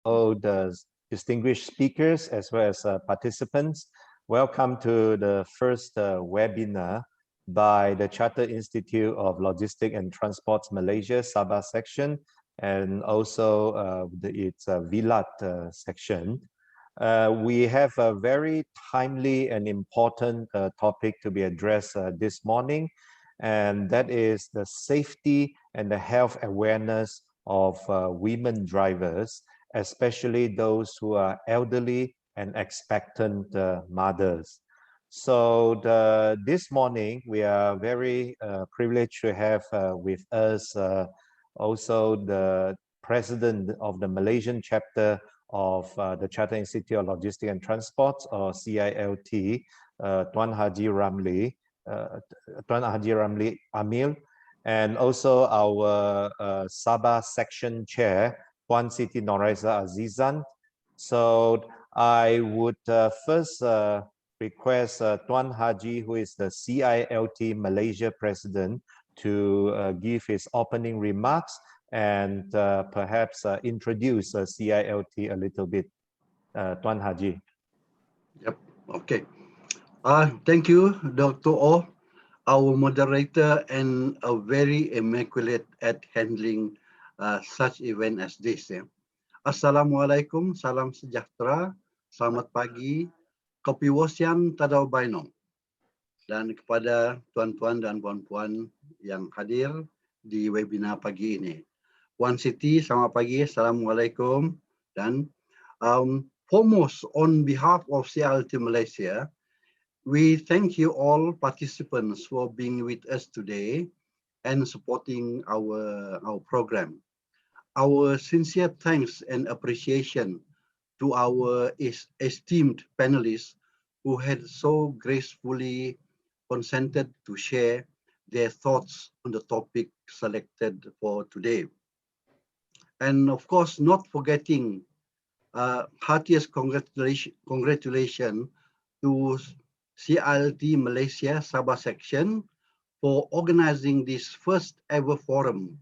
all the distinguished speakers as well as participants. Welcome to the first webinar by the Chartered Institute of Logistics and Transports Malaysia Sabah section, and also its WiLAT section. We have a very timely and important topic to be addressed this morning, and that is the safety and the health awareness of women drivers, especially those who are elderly and expectant mothers. So this morning, we are very privileged to have with us also the president of the Malaysian chapter of the Chartered Institute of Logistics and Transport, or CILT, Tuan Haji Ramli Amil, and also our Sabah section chair, Puan Siti Noraiza Azizan. So I would first request Tuan Haji, who is the CILT Malaysia president, to give his opening remarks and perhaps introduce CILT a little bit. Tuan Haji. Yep. Okay. Thank you, Dr. O, our moderator, and a very immaculate at handling such event as this. Yeah. Assalamualaikum, salam sejahtera, selamat pagi, kopi wosian tadau baino. Dan kepada tuan-tuan dan puan-puan yang hadir di webinar pagi ini. Puan Siti, selamat pagi, assalamualaikum. Dan foremost, on behalf of CILT Malaysia, we thank you all participants for being with us today and supporting our program. Our sincere thanks and appreciation to our esteemed panelists who had so gracefully consented to share their thoughts on the topic selected for today. And of course, not forgetting heartiest congratulations to CILT Malaysia Sabah section for organizing this first ever forum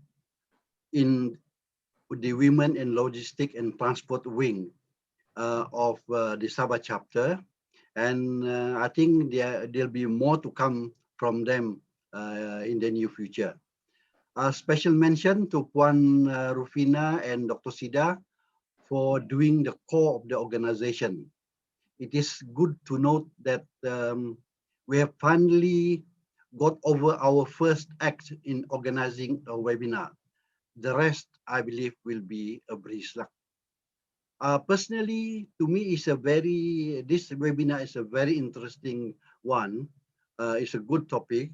in the Women in Logistics and Transport wing of the Sabah chapter. And I think there'll be more to come from them in the near future. A special mention to Puan Rufina and Dr. Sida for doing the core of the organization. It is good to note that we have finally got over our first act in organizing a webinar. The rest, I believe, will be a breeze. Personally, to me, this webinar is a very interesting one. It's a good topic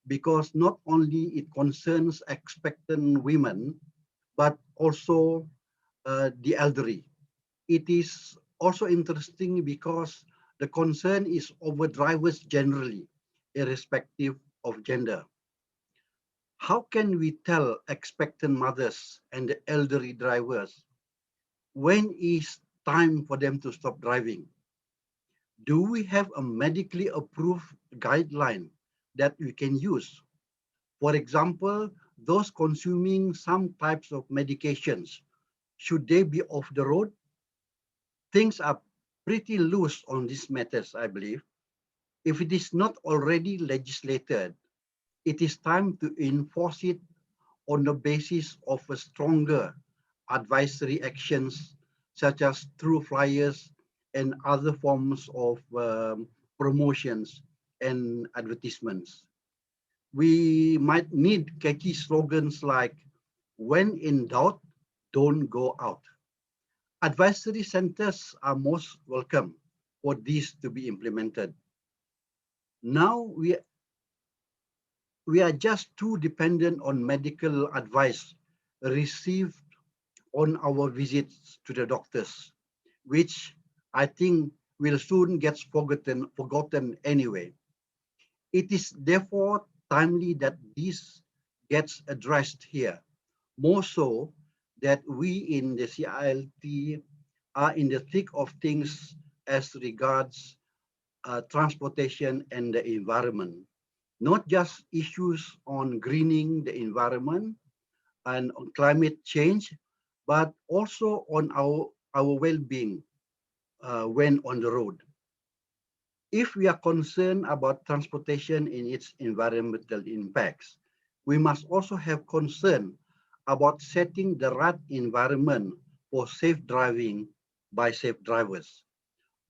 because not only it concerns expectant women, but also the elderly. It is also interesting because the concern is over drivers generally, irrespective of gender. How can we tell expectant mothers and the elderly drivers when is time for them to stop driving? Do we have a medically approved guideline that we can use? For example, those consuming some types of medications, should they be off the road? Things are pretty loose on these matters, I believe. If it is not already legislated, it is time to enforce it on the basis of a stronger advisory actions, such as through flyers and other forms of promotions and advertisements. We might need catchy slogans like, when in doubt, don't go out. Advisory centers are most welcome for these to be implemented. Now we are just too dependent on medical advice received on our visits to the doctors, which I think will soon get forgotten anyway. It is therefore timely that this gets addressed here, more so that we in the CILT are in the thick of things as regards transportation and the environment, not just issues on greening the environment and on climate change, but also on our our well-being when on the road. If we are concerned about transportation in its environmental impacts, we must also have concern about setting the right environment for safe driving by safe drivers.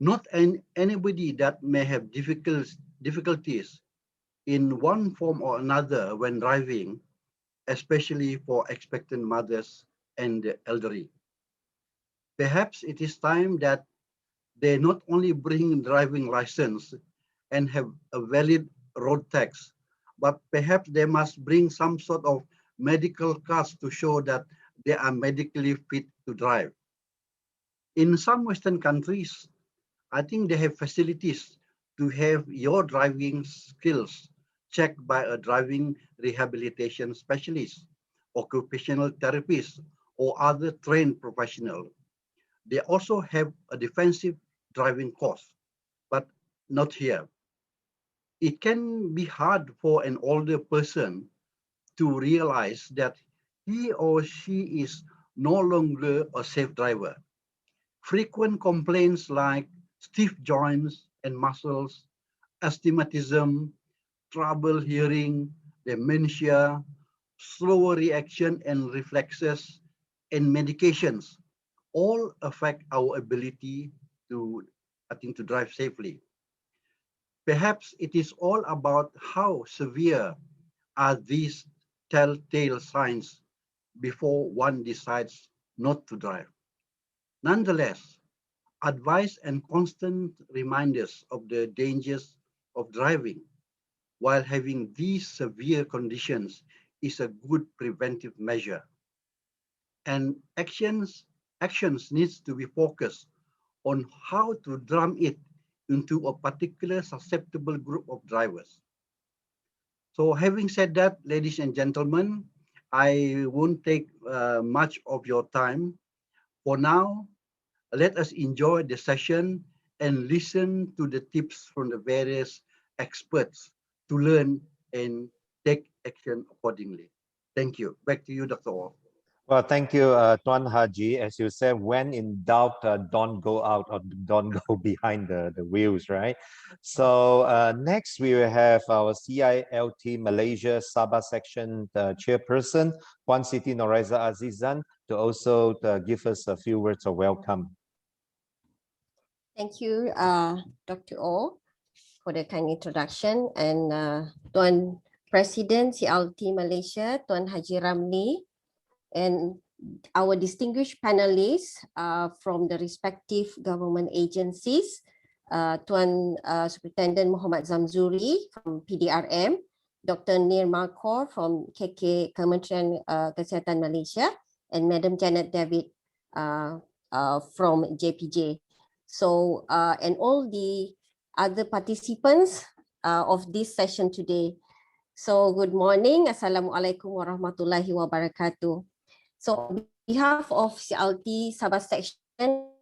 Not anybody that may have difficulties in one form or another when driving, especially for expectant mothers and the elderly. Perhaps it is time that they not only bring driving license and have a valid road tax, but perhaps they must bring some sort of medical cards to show that they are medically fit to drive. In some Western countries, I think they have facilities to have your driving skills checked by a driving rehabilitation specialist, occupational therapist, or other trained professional. They also have a defensive driving course, but not here. It can be hard for an older person to realize that he or she is no longer a safe driver. Frequent complaints like stiff joints and muscles, astigmatism, trouble hearing, dementia, slower reaction and reflexes, and medications all affect our ability to, I think, to drive safely. Perhaps it is all about how severe are these telltale signs before one decides not to drive. Nonetheless, advice and constant reminders of the dangers of driving while having these severe conditions is a good preventive measure. And actions needs to be focused on how to drum it into a particular susceptible group of drivers. So having said that, ladies and gentlemen, I won't take much of your time. For now, let us enjoy the session and listen to the tips from the various experts to learn and take action accordingly. Thank you. Back to you, Dr. O. Well, thank you, Tuan Haji. As you said, when in doubt, don't go out or don't go behind the wheels, right? So next we will have our CILT Malaysia Sabah section chairperson, Puan Siti Noraiza Azizan, to also give us a few words of welcome. Thank you, Dr. O, for the kind introduction, and Tuan President CILT Malaysia, Tuan Haji Ramli, and our distinguished panelists from the respective government agencies, Tuan Superintendent Muhammad Zamzuri from PDRM, Dr. Nir Malkor from KK Kementerian Kesihatan Malaysia, and Madam Janet David from JPJ. So, and all the other participants of this session today. So, good morning. Assalamualaikum warahmatullahi wabarakatuh. So, on behalf of CILT Sabah section,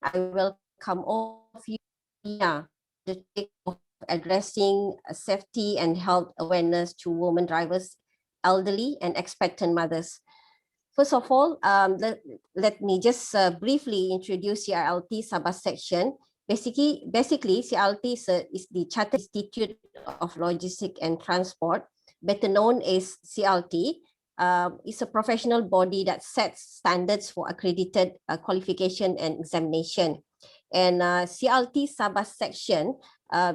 I welcome all of you to the topic of addressing safety and health awareness to women drivers, elderly and expectant mothers. First of all, let me just briefly introduce CILT Sabah section. Basically, CILT is the Chartered Institute of Logistics and Transport, better known as CILT. It's a professional body that sets standards for accredited qualification and examination. And CILT Sabah section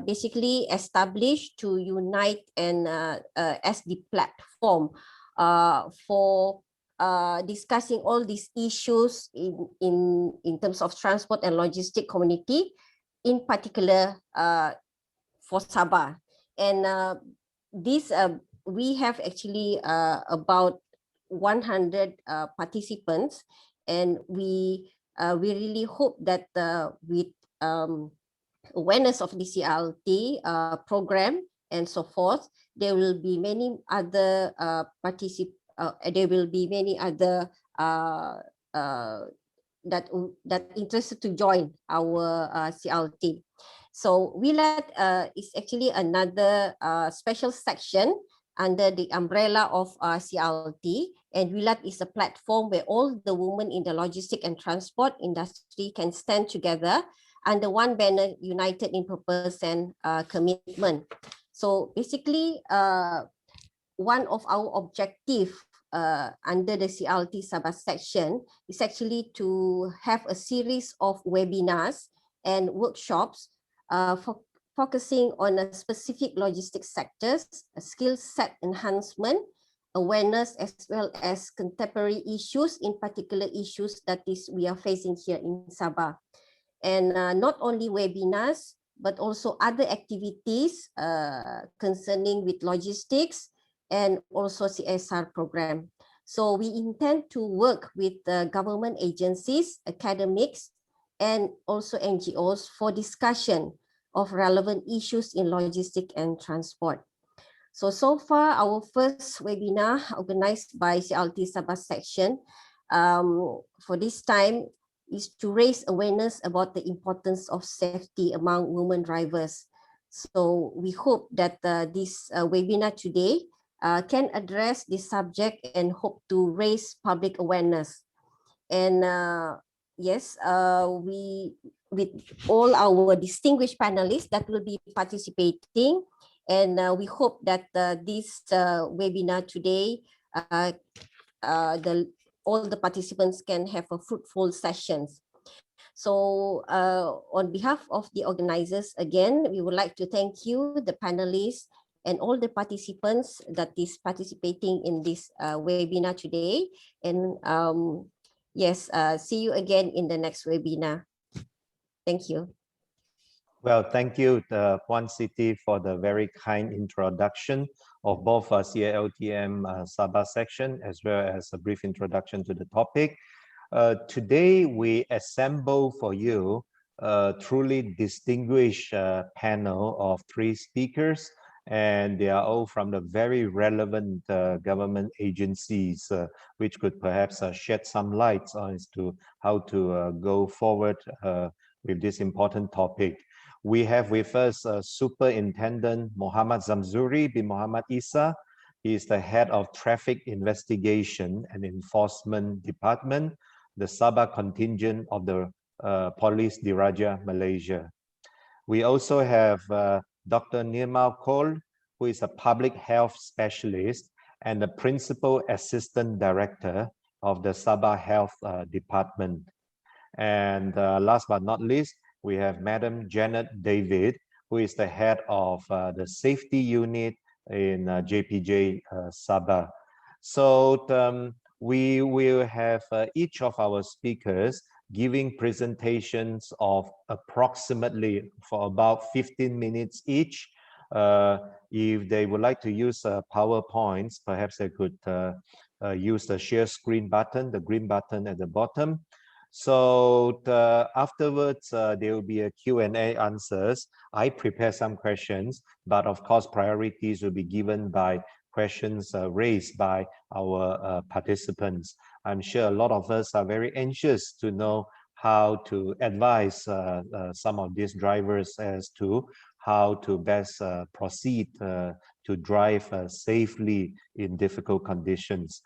basically established to unite and as the platform for discussing all these issues in terms of transport and logistic community, in particular for Sabah. And this we have actually about 100 participants, and we really hope that with awareness of the CILT program and so forth, there will be many other there will be many other that interested to join our CILT. So WiLAT is actually another special section under the umbrella of CILT, And WiLAT is a platform where all the women in the logistic and transport industry can stand together under one banner, united in purpose and commitment. So basically, one of our objective under the CILT Sabah section is actually to have a series of webinars and workshops focusing on a specific logistics sectors, a skill set enhancement, awareness, as well as contemporary issues, in particular issues that we are facing here in Sabah. And not only webinars, but also other activities concerning with logistics and also CSR program. So we intend to work with government agencies, academics, and also NGOs for discussion of relevant issues in logistics and transport. So far, our first webinar organized by CILT Sabah section for this time is to raise awareness about the importance of safety among women drivers. So we hope that this webinar today can address this subject and hope to raise public awareness. And yes, we with all our distinguished panelists that will be participating, and we hope that this webinar today, all the participants can have a fruitful sessions. So on behalf of the organizers, again, we would like to thank you, the panelists, and all the participants that is participating in this webinar today. And yes, see you again in the next webinar. Thank you. Well, thank you, Puan Siti, for the very kind introduction of both CILTM Sabah section, as well as a brief introduction to the topic. Today, we assemble for you a truly distinguished panel of 3 speakers, and they are all from the very relevant government agencies, which could perhaps shed some light as to how to go forward with this important topic. We have with us Superintendent Muhammad Zamzuri bin Muhammad Isa. He is the head of Traffic Investigation and Enforcement Department, the Sabah contingent of the Police Diraja Malaysia. We also have Dr. Nirmal Kaur, who is a public health specialist and the Principal Assistant Director of the Sabah Health Department. And last but not least, we have Madam Janet David, who is the head of the safety unit in JPJ Sabah. So we will have each of our speakers giving presentations of approximately for about 15 minutes each. If they would like to use PowerPoints, perhaps they could use the share screen button, the green button at the bottom. So afterwards, there will be a Q&A answers. I prepare some questions, but of course, priorities will be given by questions raised by our participants. I'm sure a lot of us are very anxious to know how to advise some of these drivers as to how to best proceed to drive safely in difficult conditions.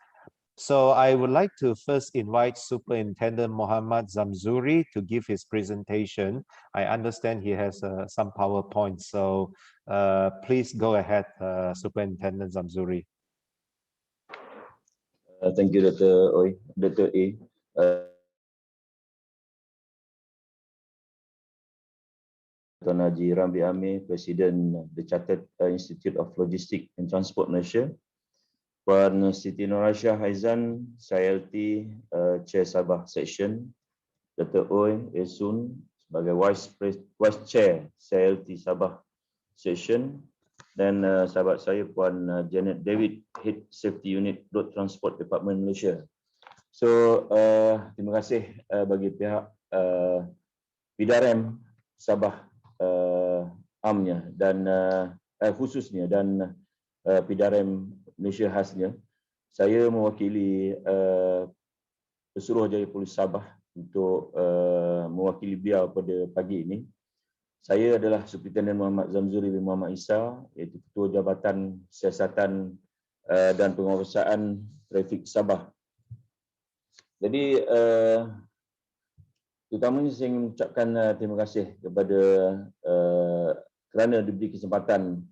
So I would like to first invite Superintendent Muhammad Zamzuri to give his presentation. I understand he has some PowerPoint, so please go ahead, Superintendent Zamzuri. Thank you, Dr. A. Tuan Haji Ramli Amir, Presiden the Chartered Institute of Logistics and Transport Malaysia. Puan Siti Nurhaisyah Haizan, CILT Chair Sabah Section. Dr. Oi Esun sebagai Vice Chair CILT Sabah Section. Dan sahabat saya Puan Janet David, Head Safety Unit Road Transport Department Malaysia. So terima kasih bagi pihak Pidarem Sabah amnya dan khususnya dan Pidarem Malaysia khasnya. Saya mewakili Pesuruhjaya Polis Sabah untuk mewakili beliau pada pagi ini. Saya adalah Superintendent Muhammad Zamzuri bin Muhammad Isa, iaitu Ketua Jabatan Siasatan dan Penguasaan trafik Sabah. Jadi terutamanya saya ingin mengucapkan terima kasih kepada kerana diberi kesempatan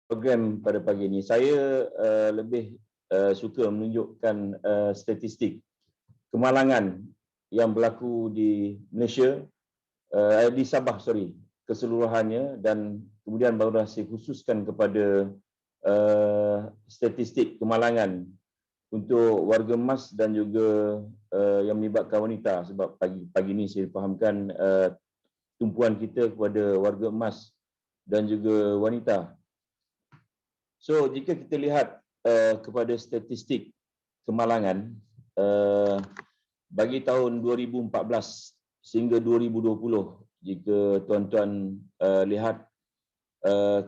program pada pagi ini. Saya lebih suka menunjukkan statistik kemalangan yang berlaku di Malaysia, di Sabah keseluruhannya, dan kemudian baru saya khususkan kepada statistik kemalangan untuk warga emas dan juga yang melibatkan wanita, sebab pagi ini saya fahamkan tumpuan kita kepada warga emas dan juga wanita. So jika kita lihat kepada statistik kemalangan bagi tahun 2014 sehingga 2020, jika tuan-tuan lihat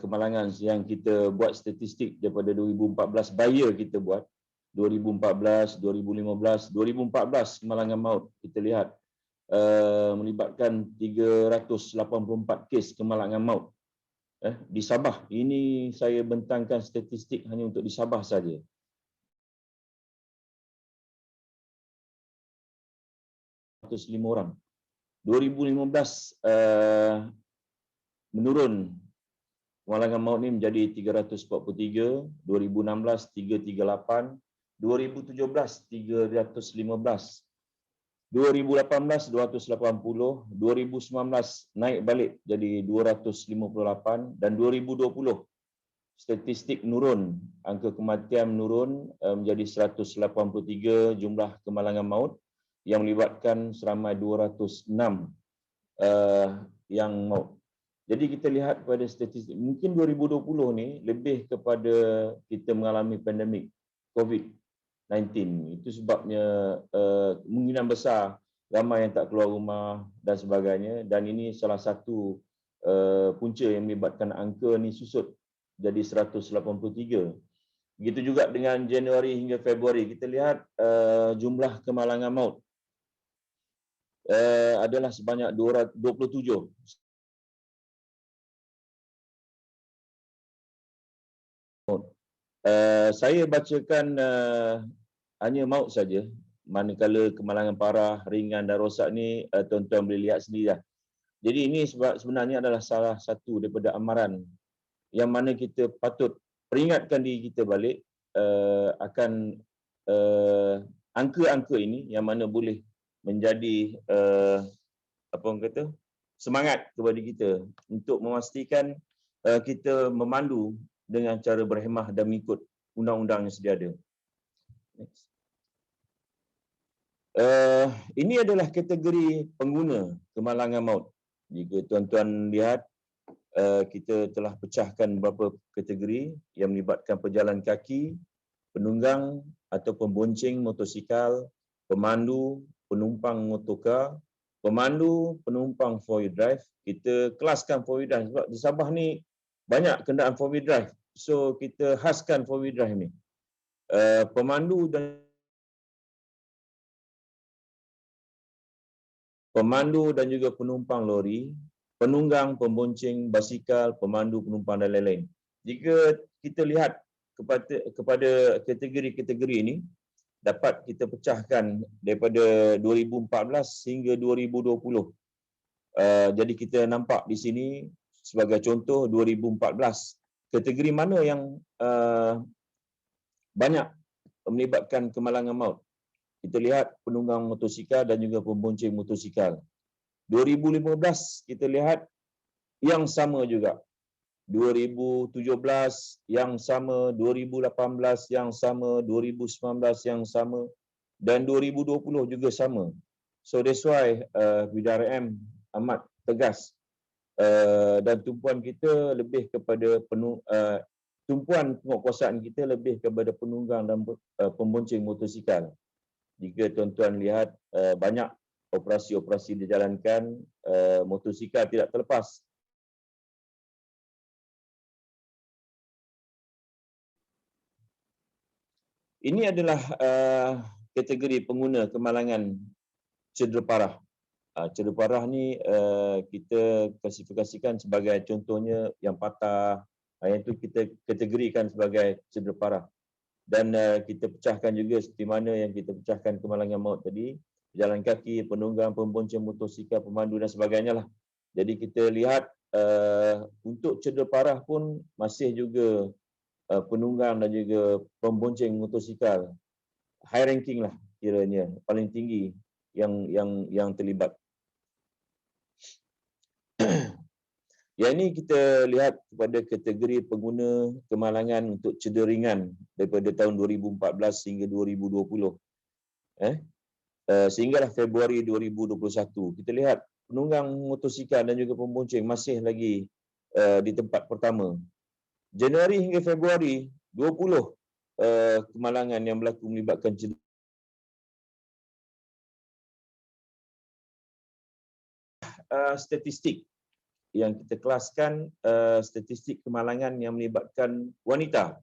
kemalangan yang kita buat statistik daripada 2014, buyer kita buat 2014, 2015, 2014 kemalangan maut kita lihat melibatkan 384 kes kemalangan maut di Sabah. Ini saya bentangkan statistik hanya untuk di Sabah saja. Orang. 2015 menurun kemalangan maut ni menjadi 343, 2016 338, 2017 315, 2018 280, 2019 naik balik jadi 258, dan 2020 statistik menurun, angka kematian menurun menjadi 183 jumlah kemalangan maut yang melibatkan seramai 206 yang maut. Jadi kita lihat pada statistik, mungkin 2020 ni lebih kepada kita mengalami pandemik COVID-19. Itu sebabnya kemungkinan besar ramai yang tak keluar rumah dan sebagainya, dan ini salah satu punca yang melibatkan angka ni susut jadi 183. Begitu juga dengan Januari hingga Februari, kita lihat jumlah kemalangan maut adalah sebanyak 227. Saya bacakan hanya maut saja, manakala kemalangan parah, ringan dan rosak ni tuan-tuan boleh lihat sendirilah. Jadi ini sebenarnya adalah salah satu daripada amaran yang mana kita patut peringatkan diri kita balik akan angka-angka ini, yang mana boleh menjadi apa orang kata, semangat kepada kita untuk memastikan kita memandu dengan cara berhemah dan mengikut undang-undang yang sedia ada. Next. Ini adalah kategori pengguna kemalangan maut. Jika tuan-tuan lihat, kita telah pecahkan beberapa kategori yang melibatkan pejalan kaki, penunggang atau pembonceng motosikal, pemandu, penumpang motorkar, pemandu, penumpang four-wheel drive. Kita kelaskan four-wheel drive sebab di Sabah ni banyak kenderaan four-wheel drive. So kita khaskan four-wheel drive ni. Pemandu dan juga penumpang lori, penunggang, pembonceng basikal, pemandu, penumpang dan lain-lain. Jika kita lihat kepada kategori-kategori ini, dapat kita pecahkan daripada 2014 hingga 2020. Jadi kita nampak di sini sebagai contoh 2014. Kategori mana yang banyak melibatkan kemalangan maut? Kita lihat penunggang motosikal dan juga pembonceng motosikal. 2015 kita lihat yang sama juga. 2017 yang sama, 2018 yang sama, 2019 yang sama, dan 2020 juga sama. So that's why PDRM amat tegas dan tumpuan kita lebih kepada tumpuan penguatkuasaan kita lebih kepada penunggang dan pembonceng motosikal. Jika tuan-tuan lihat banyak operasi-operasi dijalankan, motosikal tidak terlepas. Ini adalah kategori pengguna kemalangan cedera parah. Cedera parah ni kita klasifikasikan sebagai contohnya yang patah, Yang itu kita kategorikan sebagai cedera parah. Dan kita pecahkan juga seperti mana yang kita pecahkan kemalangan maut tadi, pejalan kaki, penunggang, pembonceng motosikal, pemandu dan sebagainya lah. Jadi kita lihat untuk cedera parah pun masih juga penunggang dan juga pembonceng motosikal high ranking lah kiranya, paling tinggi yang terlibat. Yang ini kita lihat kepada kategori pengguna kemalangan untuk cedera ringan daripada tahun 2014 hingga 2020. Sehinggalah Februari 2021. Kita lihat penunggang motosikal dan juga pembonceng masih lagi di tempat pertama. Januari hingga Februari 20 kemalangan yang berlaku melibatkan cedera. Statistik yang kita kelaskan statistik kemalangan yang melibatkan wanita.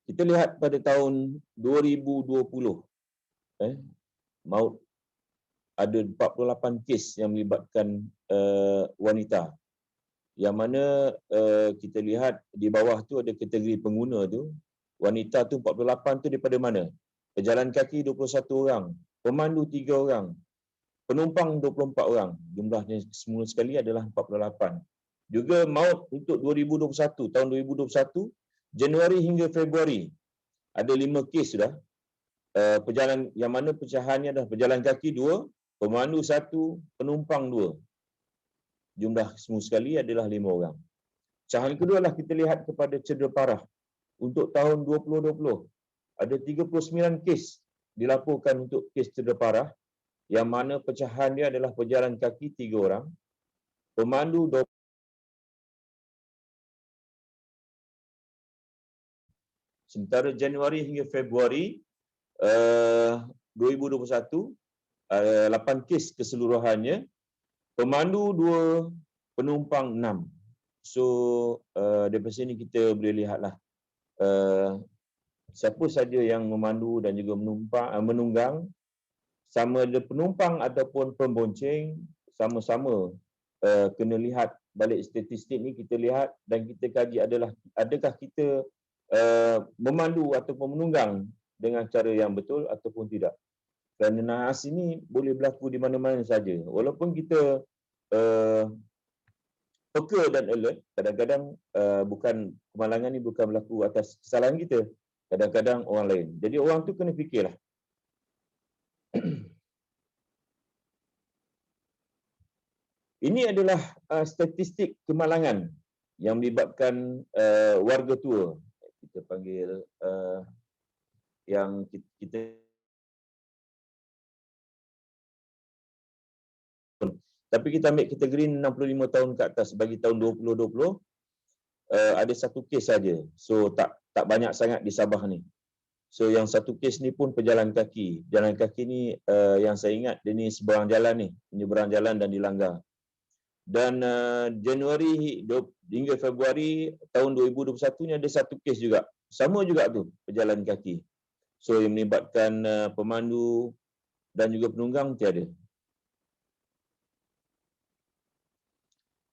Kita lihat pada tahun 2020 maut ada 48 kes yang melibatkan wanita. Yang mana kita lihat di bawah tu ada kategori pengguna tu. Wanita tu 48 tu daripada mana? Pejalan kaki 21 orang, pemandu 3 orang, penumpang 24 orang. Jumlahnya semula sekali adalah 48. Juga maut untuk 2021, tahun 2021, Januari hingga Februari, ada 5 kes sudah. Pejalan yang mana pecahannya adalah pejalan kaki 2, pemandu 1, penumpang 2. Jumlah semula sekali adalah 5 orang. Pecahan kedua lah kita lihat kepada cedera parah. Untuk tahun 2020, ada 39 kes dilaporkan untuk kes cedera parah, yang mana pecahan dia adalah pejalan kaki 3 orang, pemandu 2. Sementara Januari hingga Februari 2021, 8 kes keseluruhannya, pemandu 2, penumpang 6. So daripada sini kita boleh lihatlah siapa saja yang memandu dan juga menunggang, sama ada penumpang ataupun pembonceng, sama-sama kena lihat balik statistik ni. Kita lihat dan kita kaji adalah adakah kita memandu ataupun menunggang dengan cara yang betul ataupun tidak. Kerana naas ini boleh berlaku di mana-mana saja. Walaupun kita peka dan alert, kadang-kadang bukan kemalangan ni bukan berlaku atas kesalahan kita, kadang-kadang orang lain. Jadi orang tu kena fikirlah. Ini adalah statistik kemalangan yang melibatkan warga tua. Kita panggil yang kita tapi kita ambil kategori 65 tahun ke atas. Bagi tahun 2020 ada 1 kes saja. So tak banyak sangat di Sabah ni. So yang 1 kes ni pun pejalan kaki. Jalan kaki ni yang saya ingat dia ni seberang jalan ni, menyeberang jalan dan dilanggar. Dan Januari hingga Februari tahun 2021 ni ada 1 kes juga. Sama juga tu, pejalan kaki. So yang melibatkan pemandu dan juga penunggang tiada.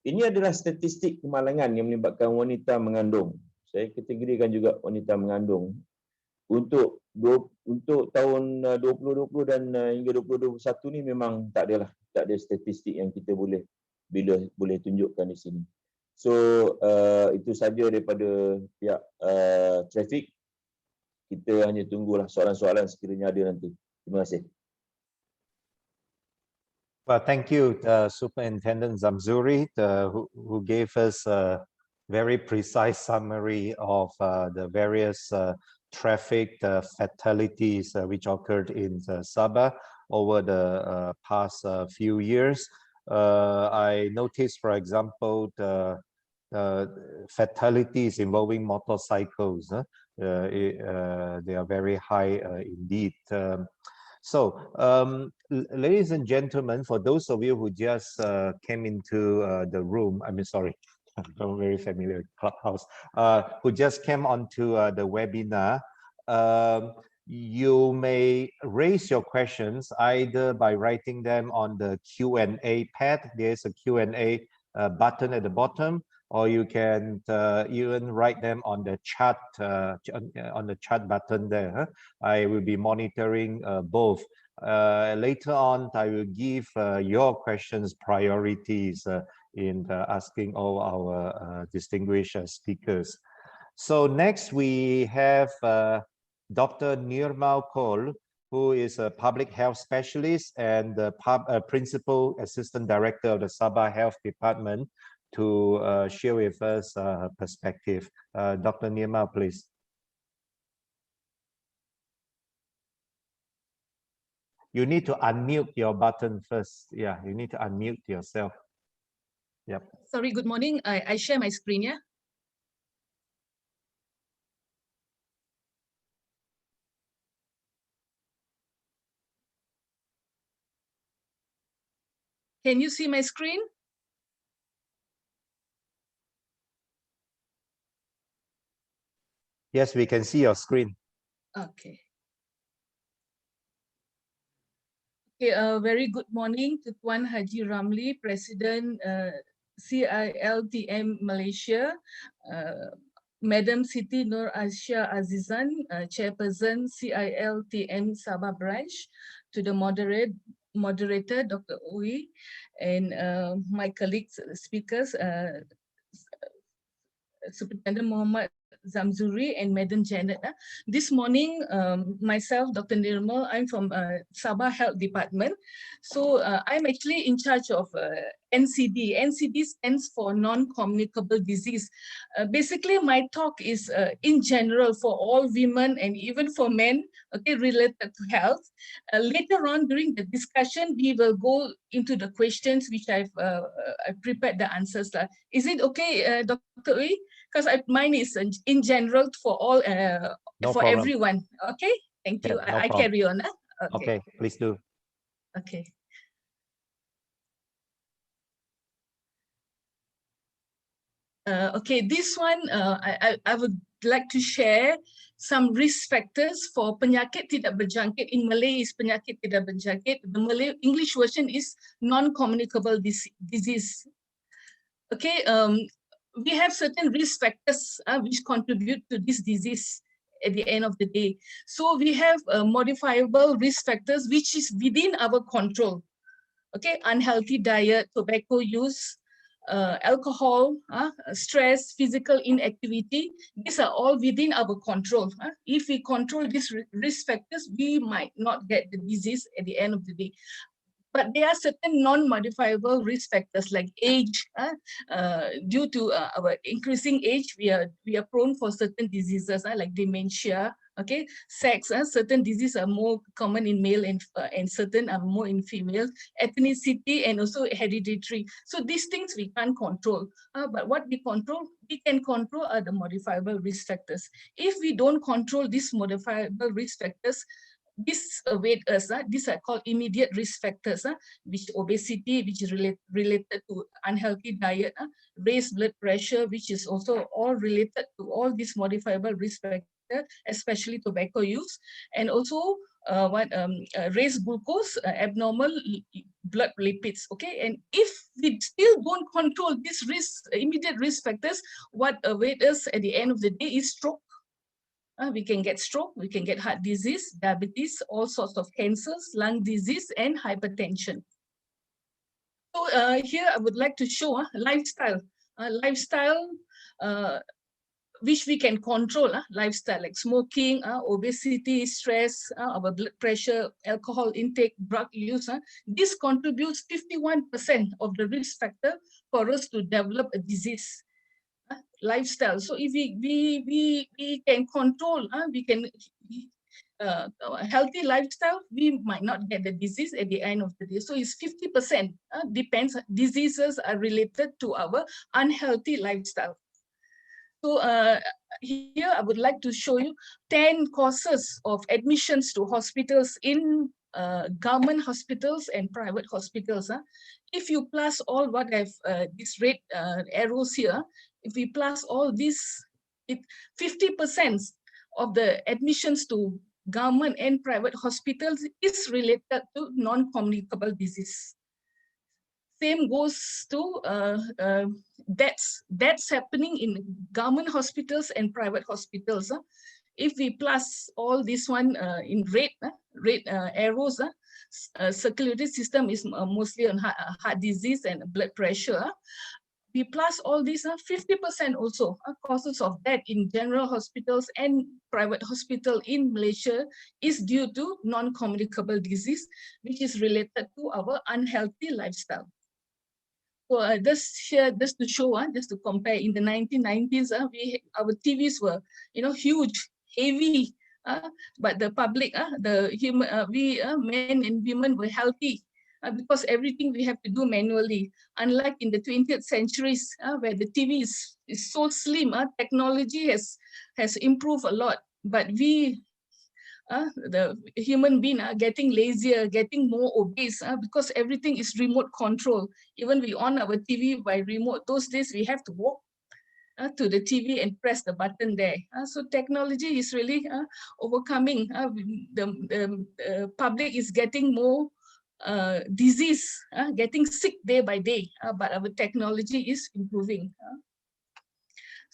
Ini adalah statistik kemalangan yang melibatkan wanita mengandung. Saya kategorikan juga wanita mengandung. Untuk tahun 2020 dan hingga 2021 ni memang tak ada statistik yang kita boleh tunjukkan di sini. So itu saja daripada pihak trafik. Kita hanya tunggulah soalan-soalan sekiranya ada nanti. Terima kasih. Well, thank you, Superintendent Zamzuri, who gave us a very precise summary of the various traffic fatalities which occurred in Sabah over the past few years. I noticed, for example, the fatalities involving motorcycles. They are very high indeed. So, ladies and gentlemen, for those of you who just came into the room, I'm very familiar with Clubhouse, who just came onto the webinar, you may raise your questions either by writing them on the Q&A pad. There's a Q&A button at the bottom, or you can even write them on the chat on the chat button there. I will be monitoring both. Later on, I will give your questions priorities in asking all our distinguished speakers. So next we have Dr. Nirmal Kaur, who is a public health specialist and the principal assistant director of the Sabah Health Department, to share with us her perspective. Dr. Nirmal, please. You need to unmute your button first. Yeah, you need to unmute yourself. Yep. Sorry, good morning. I share my screen, yeah? Can you see my screen? Yes, we can see your screen. Okay. Okay, very good morning to Tuan Haji Ramli, President CILTM Malaysia, Madam Siti Nur Aisyah Azizan, Chairperson CILTM Sabah Branch, to the moderator Dr. Ooi, and my colleagues, speakers, Superintendent Muhammad Zamzuri and Madam Janet. This morning, myself, Dr. Nirmal, I'm from Sabah Health Department. So I'm actually in charge of NCD. NCD stands for non-communicable disease. Basically, my talk is in general for all women and even for men, okay, related to health. Later on during the discussion, we will go into the questions which I've prepared the answers. Is it okay, Dr. Ooi? Because mine is in general for all, No for problem. everyone. Okay, thank you. Yeah, no I problem. carry on. Okay, please do. Okay. Okay, this one I would like to share some risk factors for penyakit tidak berjangkit. In Malay is penyakit tidak berjangkit. The Malay English version is non-communicable disease. Okay, we have certain risk factors which contribute to this disease at the end of the day. So we have modifiable risk factors which is within our control. Okay, unhealthy diet, tobacco use, alcohol, stress, physical inactivity, these are all within our control. If we control these risk factors, we might not get the disease at the end of the day. But there are certain non-modifiable risk factors like age. Due to our increasing age, we are prone for certain diseases like dementia. Okay, sex. Certain diseases are more common in male and certain are more in female. Ethnicity and also hereditary. So these things we can't control. But what we can control are the modifiable risk factors. If we don't control these modifiable risk factors, this await us. These are called immediate risk factors, which obesity, which is related to unhealthy diet, raised blood pressure, which is also all related to all these modifiable risk factors, especially tobacco use, and also raised glucose, abnormal blood lipids. Okay, and if we still don't control these immediate risk factors, what awaits us at the end of the day is stroke. We can get stroke, we can get heart disease, diabetes, all sorts of cancers, lung disease, and hypertension. So here I would like to show lifestyle. Lifestyle which we can control, lifestyle like smoking, obesity, stress, our blood pressure, alcohol intake, drug use. This contributes 51% of the risk factor for us to develop a disease. Lifestyle. So if we can control, we can a healthy lifestyle, we might not get the disease at the end of the day. So it's 50%. Depends. Diseases are related to our unhealthy lifestyle. So here I would like to show you 10 causes of admissions to hospitals in government hospitals and private hospitals. If you plus all what I've these red arrows here, if we plus all this, 50% of the admissions to government and private hospitals is related to non-communicable disease. same goes to deaths happening in government hospitals and private hospitals. If we plus all this one in red arrows, circulatory system is mostly on heart disease and blood pressure. We plus all these, 50% also causes of death in general hospitals and private hospital in Malaysia is due to non-communicable disease, which is related to our unhealthy lifestyle. So just to show, just to compare, in the 1990s, our TVs were, huge, heavy, but the public, we men and women were healthy. Because everything we have to do manually. Unlike in the 20th centuries, where the TV is so slim, technology has improved a lot. But we, the human being, are getting lazier, getting more obese, because everything is remote control. Even we on our TV by remote. Those days we have to walk to the TV and press the button there. So technology is really overcoming. The public is getting more disease, getting sick day by day, but our technology is improving.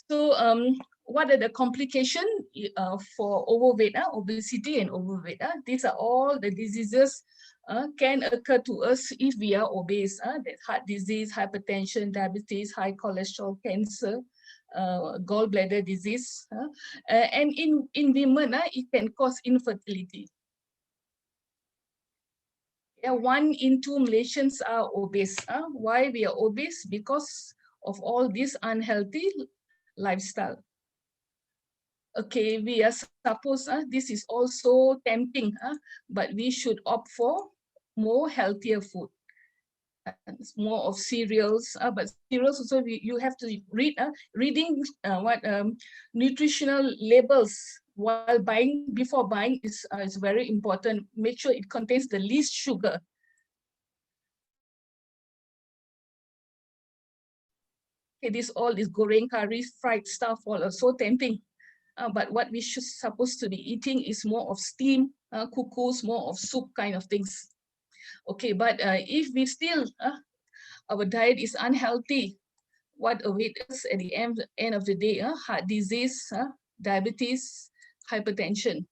So what are the complications for overweight, obesity and overweight? These are all the diseases can occur to us if we are obese. That's heart disease, hypertension, diabetes, high cholesterol, cancer, gallbladder disease. And in women, it can cause infertility. Yeah, 1 in 2 Malaysians are obese. Why we are obese? Because of all this unhealthy lifestyle. Okay, we are supposed, this is also tempting, but we should opt for more healthier food. More of cereals, but cereals also you have to read, reading what nutritional labels while buying, before buying is very important. Make sure it contains the least sugar. Okay, all this goreng curries, fried stuff, all are so tempting. But what we should supposed to be eating is more of steam, couscous, more of soup kind of things. Okay, but if we still, our diet is unhealthy, what awaits us at the end of the day? Heart disease, diabetes, hypertension.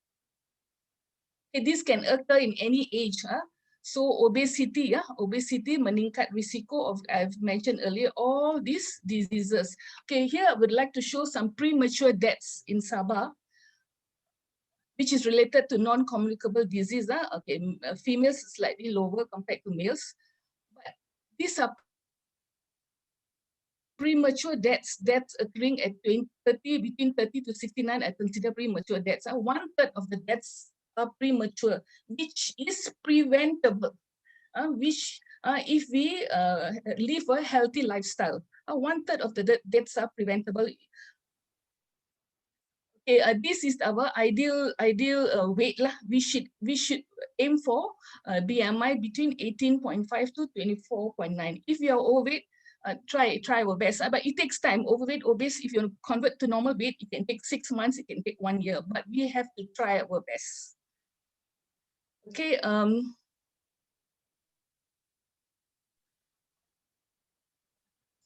Okay, this can occur in any age. So obesity, obesity meningkat risiko of, I've mentioned earlier, all these diseases. Okay, here I would like to show some premature deaths in Sabah, which is related to non-communicable disease. Okay, females slightly lower compared to males. But these are premature deaths occurring at between 30 to 69 are considered premature deaths. 1/3 of the deaths are premature, which is preventable, which if we live a healthy lifestyle, 1/3 of the deaths are preventable. Okay, this is our ideal weight lah. We should aim for BMI between 18.5 to 24.9. If you are overweight, try our best. But it takes time. Overweight, obese, if you convert to normal weight, it can take 6 months, it can take 1 year. But we have to try our best. Okay.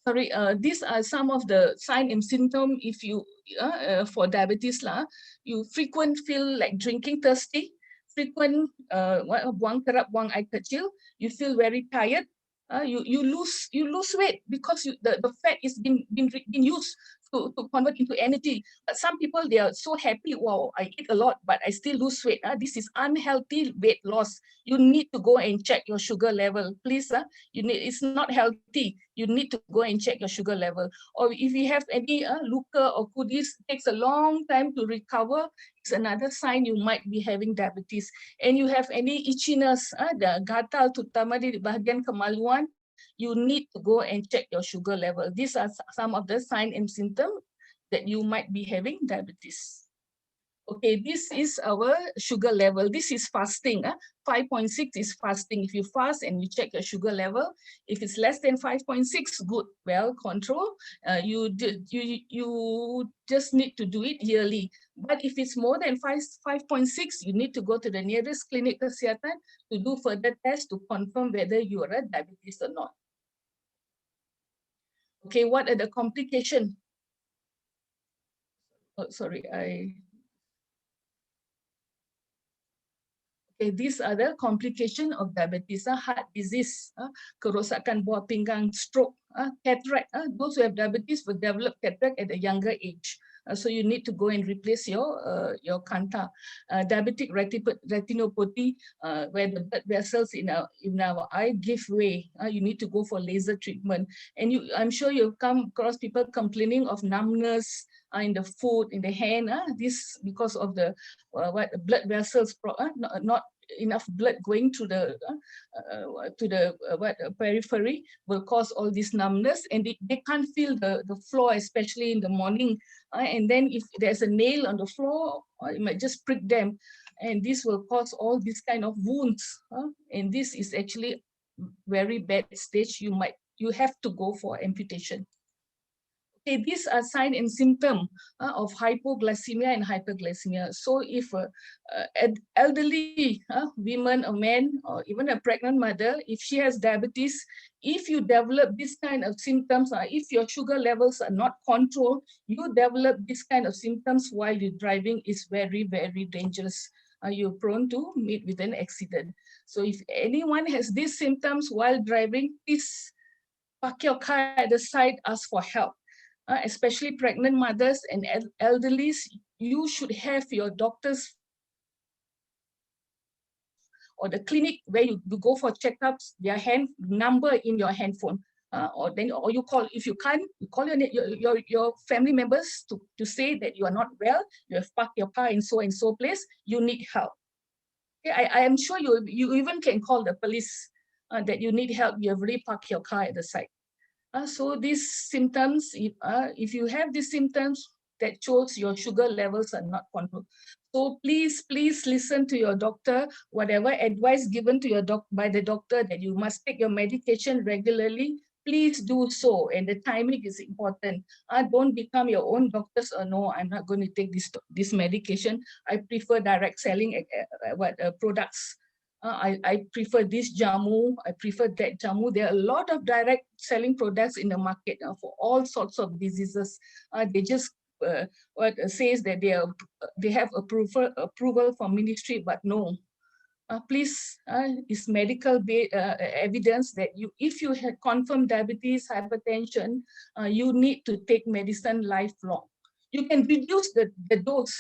Sorry, these are some of the signs and symptoms if you for diabetes lah. You frequent feel like drinking thirsty, frequent buang kerap, buang air kecil. You feel very tired. You lose weight because the fat is been used to convert into energy. But some people, they are so happy, wow, I eat a lot, but I still lose weight. This is unhealthy weight loss. You need to go and check your sugar level, please. It's not healthy. You need to go and check your sugar level. Or if you have any luka or kudis, it takes a long time to recover. It's another sign you might be having diabetes. And you have any itchiness, the gatal terutama di bahagian kemaluan, you need to go and check your sugar level. These are some of the signs and symptoms that you might be having diabetes. Okay, this is our sugar level. This is fasting. 5.6 is fasting. If you fast and you check your sugar level, if it's less than 5.6, good, well controlled. You just need to do it yearly. But if it's more than 5.6, you need to go to the nearest clinic kesihatan to do further tests to confirm whether you are a diabetes or not. Okay, what are the complications? Oh, sorry, okay, these are the complications of diabetes, heart disease, kerosakan buah pinggang, stroke, cataract. Those who have diabetes will develop cataract at a younger age. So you need to go and replace your kanta. Diabetic retinopathy, where the blood vessels in our eye give way. You need to go for laser treatment. And I'm sure you've come across people complaining of numbness in the foot, in the hand. This because of the blood vessels, not enough blood going to the periphery will cause all this numbness, and they can't feel the floor, especially in the morning. And then if there's a nail on the floor, it might just prick them, and this will cause all these kind of wounds. And this is actually very bad stage. You have to go for amputation. Okay, these are signs and symptoms of hypoglycemia and hyperglycemia. So if elderly women, a man, or even a pregnant mother, if she has diabetes, if you develop this kind of symptoms, if your sugar levels are not controlled, you develop this kind of symptoms while you're driving, is very, very dangerous. You're prone to meet with an accident. So if anyone has these symptoms while driving, please park your car at the side, ask for help. Especially pregnant mothers and elderly, you should have your doctors or the clinic where you go for checkups, their hand number in your handphone. Or you call, if you can't, you call your family members to say that you are not well, you have parked your car in so and so place, you need help. Okay, I am sure you even can call the police that you need help, you have already parked your car at the side. So these symptoms, if you have these symptoms, that shows your sugar levels are not controlled. So please listen to your doctor. Whatever advice given to your by the doctor that you must take your medication regularly, please do so. And the timing is important. Don't become your own doctors. Or no, I'm not going to take this medication. I prefer direct selling products. I prefer this jamu, I prefer that jamu. There are a lot of direct selling products in the market for all sorts of diseases. They just says that they have approval from ministry, but no. Please, is medical evidence that if you have confirmed diabetes, hypertension, you need to take medicine lifelong. You can reduce the dose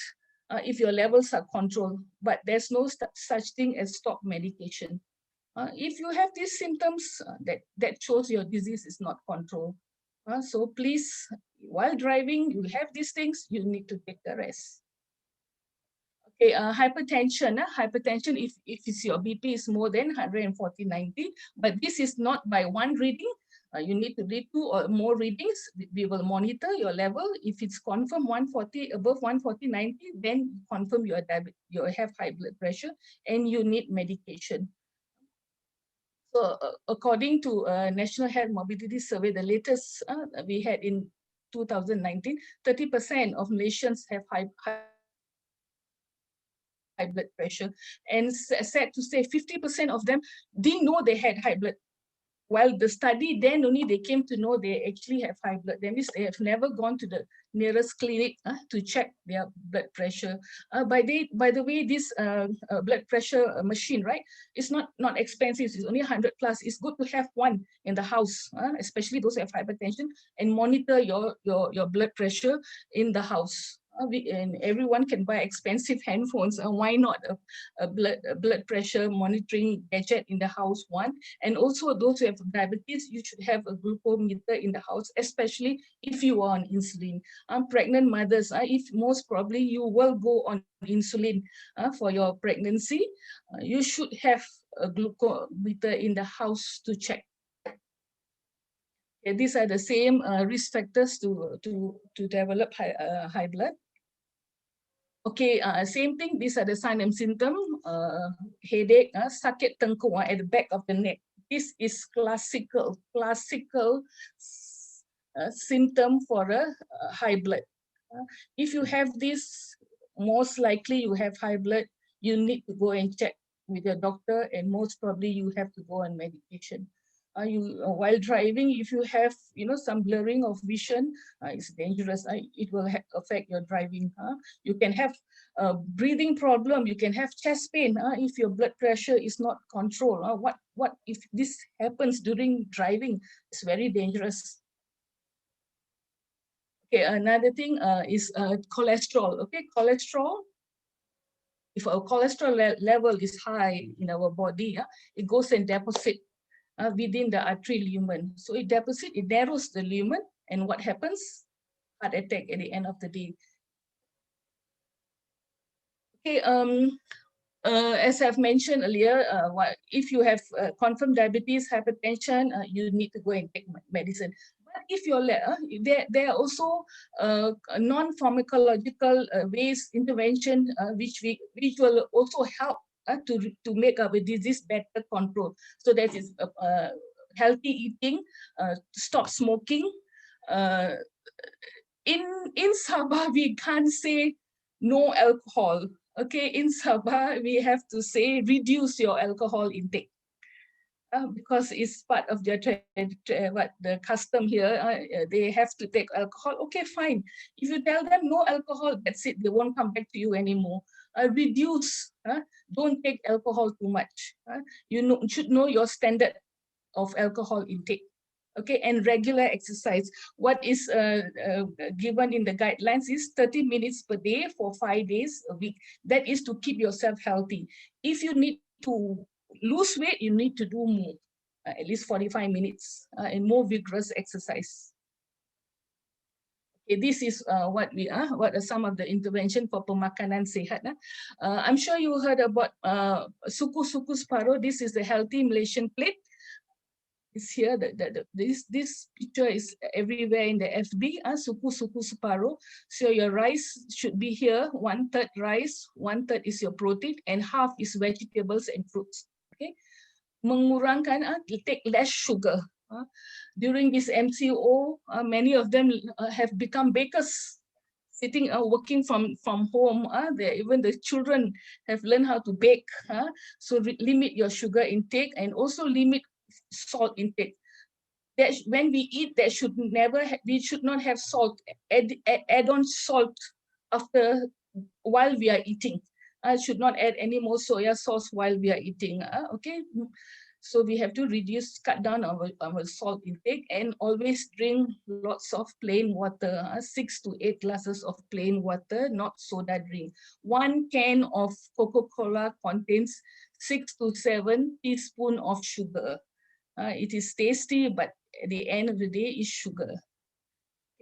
if your levels are controlled, but there's no such thing as stop medication. If you have these symptoms, that shows your disease is not controlled. So please, while driving, you have these things, you need to take the rest. Okay, hypertension. Hypertension, if it's your BP is more than 140/90, but this is not by one reading. You need to read 2 or more readings. We will monitor your level. If it's confirmed 140, above 140/90, then confirm you have high blood pressure and you need medication. So according to National Health Mobility Survey, the latest we had in 2019, 30% of Malaysians have high blood pressure, and sad to say 50% of them didn't know they had high blood. While the study, then only they came to know they actually have high blood. That means they have never gone to the nearest clinic to check their blood pressure. By the way, this blood pressure machine, right? It's not expensive. It's only 100 plus. It's good to have one in the house, especially those who have hypertension, and monitor your blood pressure in the house. And everyone can buy expensive handphones. Why not a blood pressure monitoring gadget in the house one? And also those who have diabetes, you should have a glucometer in the house, especially if you are on insulin. Pregnant mothers, if most probably you will go on insulin for your pregnancy, you should have a glucometer in the house to check. Okay, these are the same risk factors to develop high blood. Okay, same thing. These are the sign and symptom. Headache, sakit tengkuk at the back of the neck. This is classical symptom for a high blood. If you have this, most likely you have high blood. You need to go and check with your doctor, and most probably you have to go on medication. While driving, if you have some blurring of vision, it's dangerous. It will affect your driving. You can have a breathing problem. You can have chest pain if your blood pressure is not controlled. What if this happens during driving? It's very dangerous. Okay, another thing is cholesterol. Okay, cholesterol. If our cholesterol level is high in our body, it goes and deposit within the artery lumen. So it deposits, it narrows the lumen, and what happens? Heart attack at the end of the day. Okay, as I've mentioned earlier, if you have confirmed diabetes, hypertension, you need to go and take medicine. But if you're there are also non-pharmacological ways intervention which will also help to make our disease better control. So that is healthy eating, stop smoking. In Sabah, we can't say no alcohol. Okay, in Sabah, we have to say reduce your alcohol intake because it's part of their the custom here. They have to take alcohol. Okay, fine. If you tell them no alcohol, that's it. They won't come back to you anymore. Reduce. Don't take alcohol too much. You should know your standard of alcohol intake. Okay, and regular exercise. What is given in the guidelines is 30 minutes per day for 5 days a week. That is to keep yourself healthy. If you need to lose weight, you need to do more, at least 45 minutes and more vigorous exercise. Okay, this is what are some of the intervention for pemakanan sehat. I'm sure you heard about suku-suku separuh. This is the healthy Malaysian plate. It's here. This picture is everywhere in the FB. Suku-suku separuh. So your rice should be here. 1/3 rice, 1/3 is your protein, and half is vegetables and fruits. Okay. Mengurangkan, take less sugar. During this MCO, many of them have become bakers, sitting working from home. Even the children have learned how to bake. So limit your sugar intake and also limit salt intake. That when we eat, we should not have salt. Add on salt while we are eating. Should not add any more soya sauce while we are eating. Okay, so we have to cut down our salt intake and always drink lots of plain water. 6 to 8 glasses of plain water, not soda drink. 1 can of Coca-Cola contains 6 to 7 teaspoons of sugar. It is tasty, but at the end of the day, is sugar.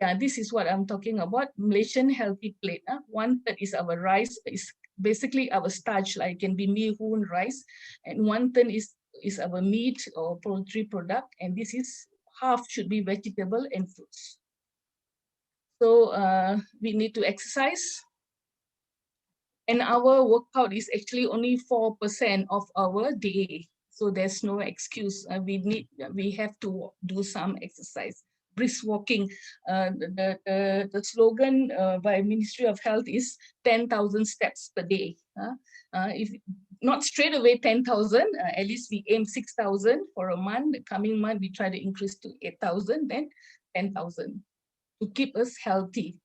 Yeah, this is what I'm talking about. Malaysian healthy plate. 1/3 is our rice. Is basically our starch. Like can be mee-hoon rice, and 1/3 is our meat or poultry product, and this is half should be vegetable and fruits. So we need to exercise, and our workout is actually only 4% of our day. So there's no excuse. We have to do some exercise. Brisk walking. The slogan by Ministry of Health is 10,000 steps per day. If not straight away 10,000, at least we aim 6,000 for a month. The coming month we try to increase to 8,000, then 10,000 to keep us healthy.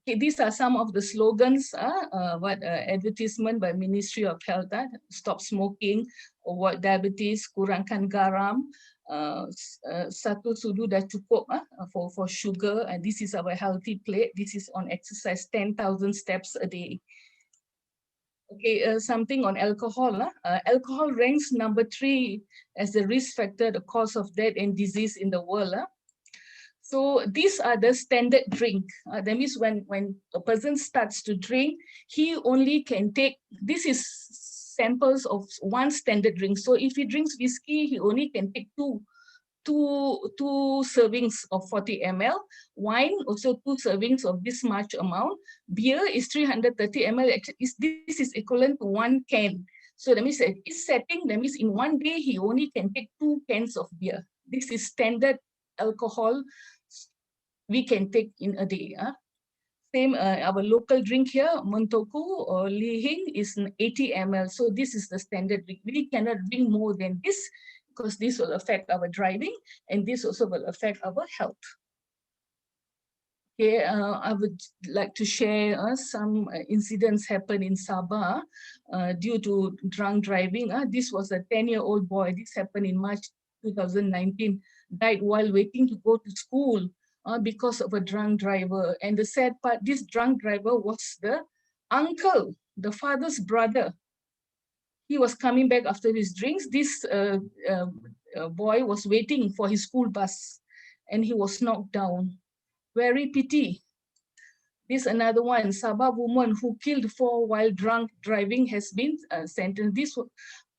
Okay, these are some of the slogans, advertisement by Ministry of Health, stop smoking, avoid diabetes, kurangkan garam, satu sudu dah cukup for sugar, and this is our healthy plate. This is on exercise, 10,000 steps a day. Okay, something on alcohol. Alcohol ranks number 3 as the risk factor, the cause of death and disease in the world. So these are the standard drink. That means when a person starts to drink, he only can take, this is samples of 1 standard drink. So if he drinks whiskey, he only can take two servings of 40 ml. Wine, also 2 servings of this much amount. Beer is 330 ml. This is equivalent to 1 can. So that means at each setting, that means in 1 day, he only can take 2 cans of beer. This is standard alcohol we can take in a day. Same, our local drink here, Montoku or Lihing is 80 ml. So this is the standard drink. We cannot drink more than this. because this will affect our driving and this also will affect our health. Okay, I would like to share some incidents happened in Sabah due to drunk driving. This was a 10-year-old boy. This happened in March 2019, died while waiting to go to school because of a drunk driver. And the sad part, this drunk driver was the uncle, the father's brother. He was coming back after his drinks. This boy was waiting for his school bus and he was knocked down. Very pity. This another one, Sabah woman who killed 4 while drunk driving has been sentenced. This,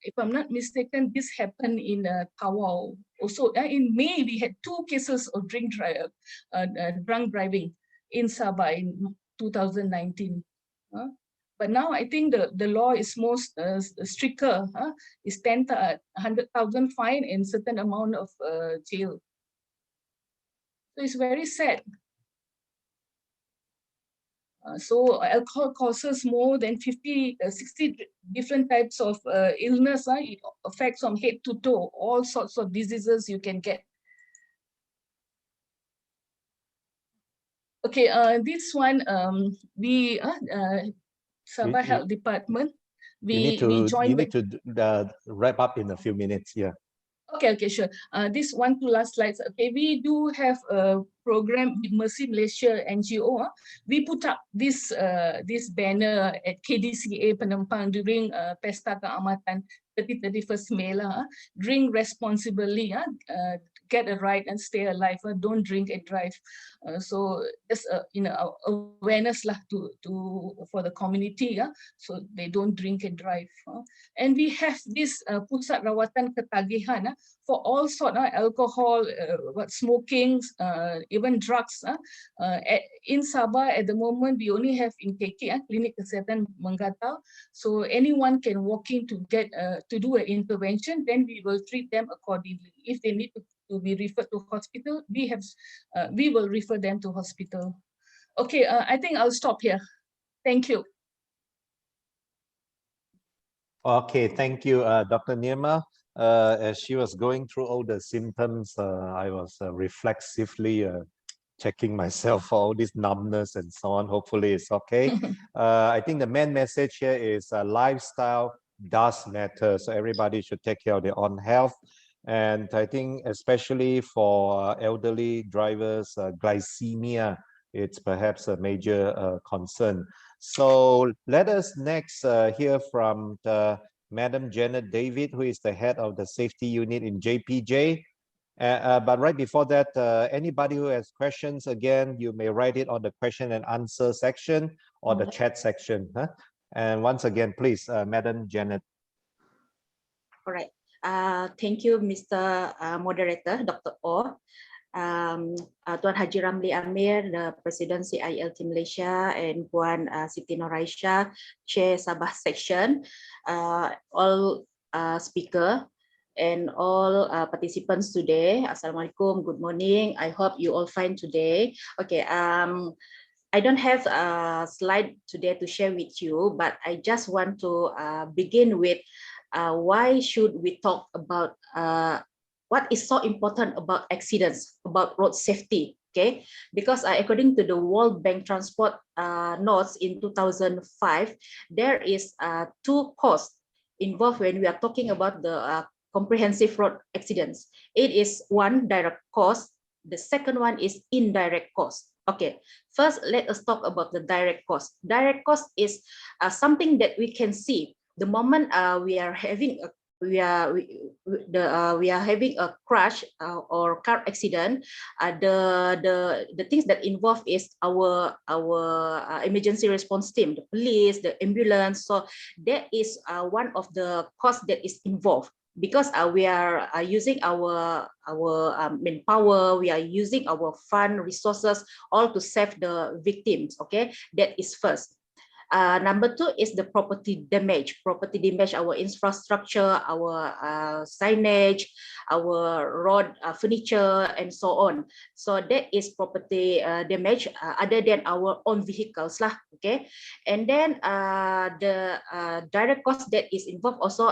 if I'm not mistaken, this happened in Tawau. Also in May, we had 2 cases of drunk driving in Sabah in 2019. But now I think the law is most stricter. It's 100,000 fine and certain amount of jail. So it's very sad. So alcohol causes more than 60 different types of illness. It affects from head to toe, all sorts of diseases you can get. Okay, this one, Sabah Health Department, we joined. You need to wrap up in a few minutes. Yeah. Okay, sure. This 1 to last slides. Okay, we do have a program with Mercy Malaysia NGO. We put up this banner at KDCA Penempang during Pesta Keamatan 31st May. Drink responsibly. Get a right and stay alive. Don't drink and drive. So just awareness lah for the community. So they don't drink and drive. And we have this pusat rawatan ketagihan for all sort of alcohol, smoking, even drugs. In Sabah at the moment we only have in KK, Klinik Kesihatan Menggatau. So anyone can walk in to get to do an intervention. Then we will treat them accordingly. If they need to be referred to hospital, we will refer them to hospital. Okay, I think I'll stop here. Thank you. Okay, thank you, Dr. Nirma. As she was going through all the symptoms, I was reflexively checking myself for all this numbness and so on. Hopefully it's okay. I think the main message here is lifestyle does matter. So everybody should take care of their own health. And I think especially for elderly drivers, glycemia, it's perhaps a major concern. So let us next hear from Madam Janet David, who is the head of the safety unit in JPJ. But right before that, anybody who has questions, again, you may write it on the question and answer section or the chat section. And once again, please, Madam Janet. All right. Thank you, Mr. Moderator, Dr. O. Tuan Haji Ramli Amir, the President CILT Malaysia, and Puan Siti Noraisha, Chair Sabah Section, all speaker and all participants today. Assalamualaikum, good morning. I hope you all fine today. Okay, I don't have a slide today to share with you, but I just want to begin with why should we talk about what is so important about accidents, about road safety, okay? Because according to the World Bank Transport notes in 2005, there is 2 costs involved when we are talking about the comprehensive road accidents. It is 1, direct cost. The second one is indirect cost. Okay, first let us talk about the direct cost. Direct cost is something that we can see. The moment we are having a crash or car accident, the things that involve is our emergency response team, the police, the ambulance. So that is one of the costs that is involved, because we are using our manpower, we are using our fund resources all to save the victims. Okay, that is first. Number two is the property damage. Property damage, our infrastructure, our signage, our road, furniture, and so on. So that is property damage other than our own vehicles lah. Okay, and then the direct cost that is involved also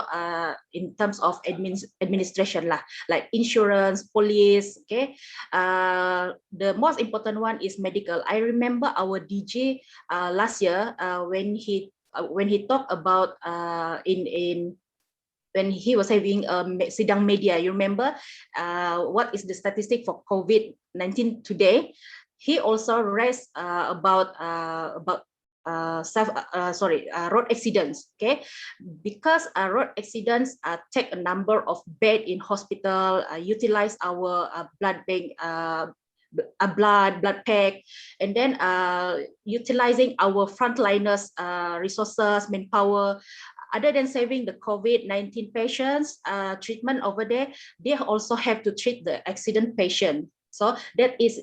in terms of administration lah, like insurance, police. Okay, the most important one is medical. I remember our DG last year when he talked about when he was having a sidang media. You remember what is the statistic for COVID-19 today? He also raised about road accidents. Okay, because road accidents take a number of bed in hospital, utilize our blood bank, blood pack, and then utilizing our frontliners resources, manpower. Other than saving the COVID-19 patients treatment over there, they also have to treat the accident patient. So that is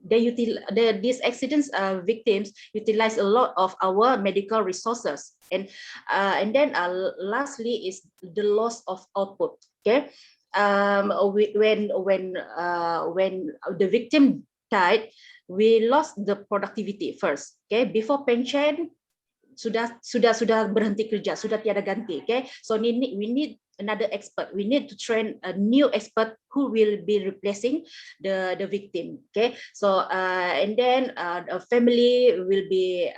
these accidents victims utilize a lot of our medical resources, and then lastly is the loss of output. Okay, when the victim died, we lost the productivity first. Okay, before pension sudah berhenti kerja, sudah tiada ganti. Okay, so we need another expert. We need to train a new expert who will be replacing the victim. Okay, so and then a family will be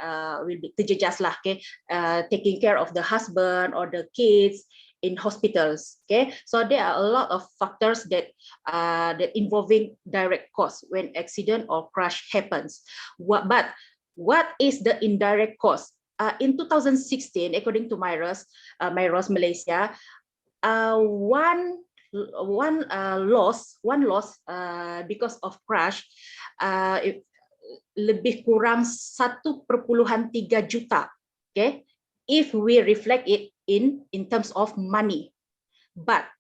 terjejas lah. Okay, taking care of the husband or the kids in hospitals. Okay, so there are a lot of factors that involving direct cost when accident or crash happens. But what is the indirect cost? In 2016, according to MIROS Malaysia, one loss because of crash lebih kurang 1,3 juta. Okay, if we reflect it in terms of money. But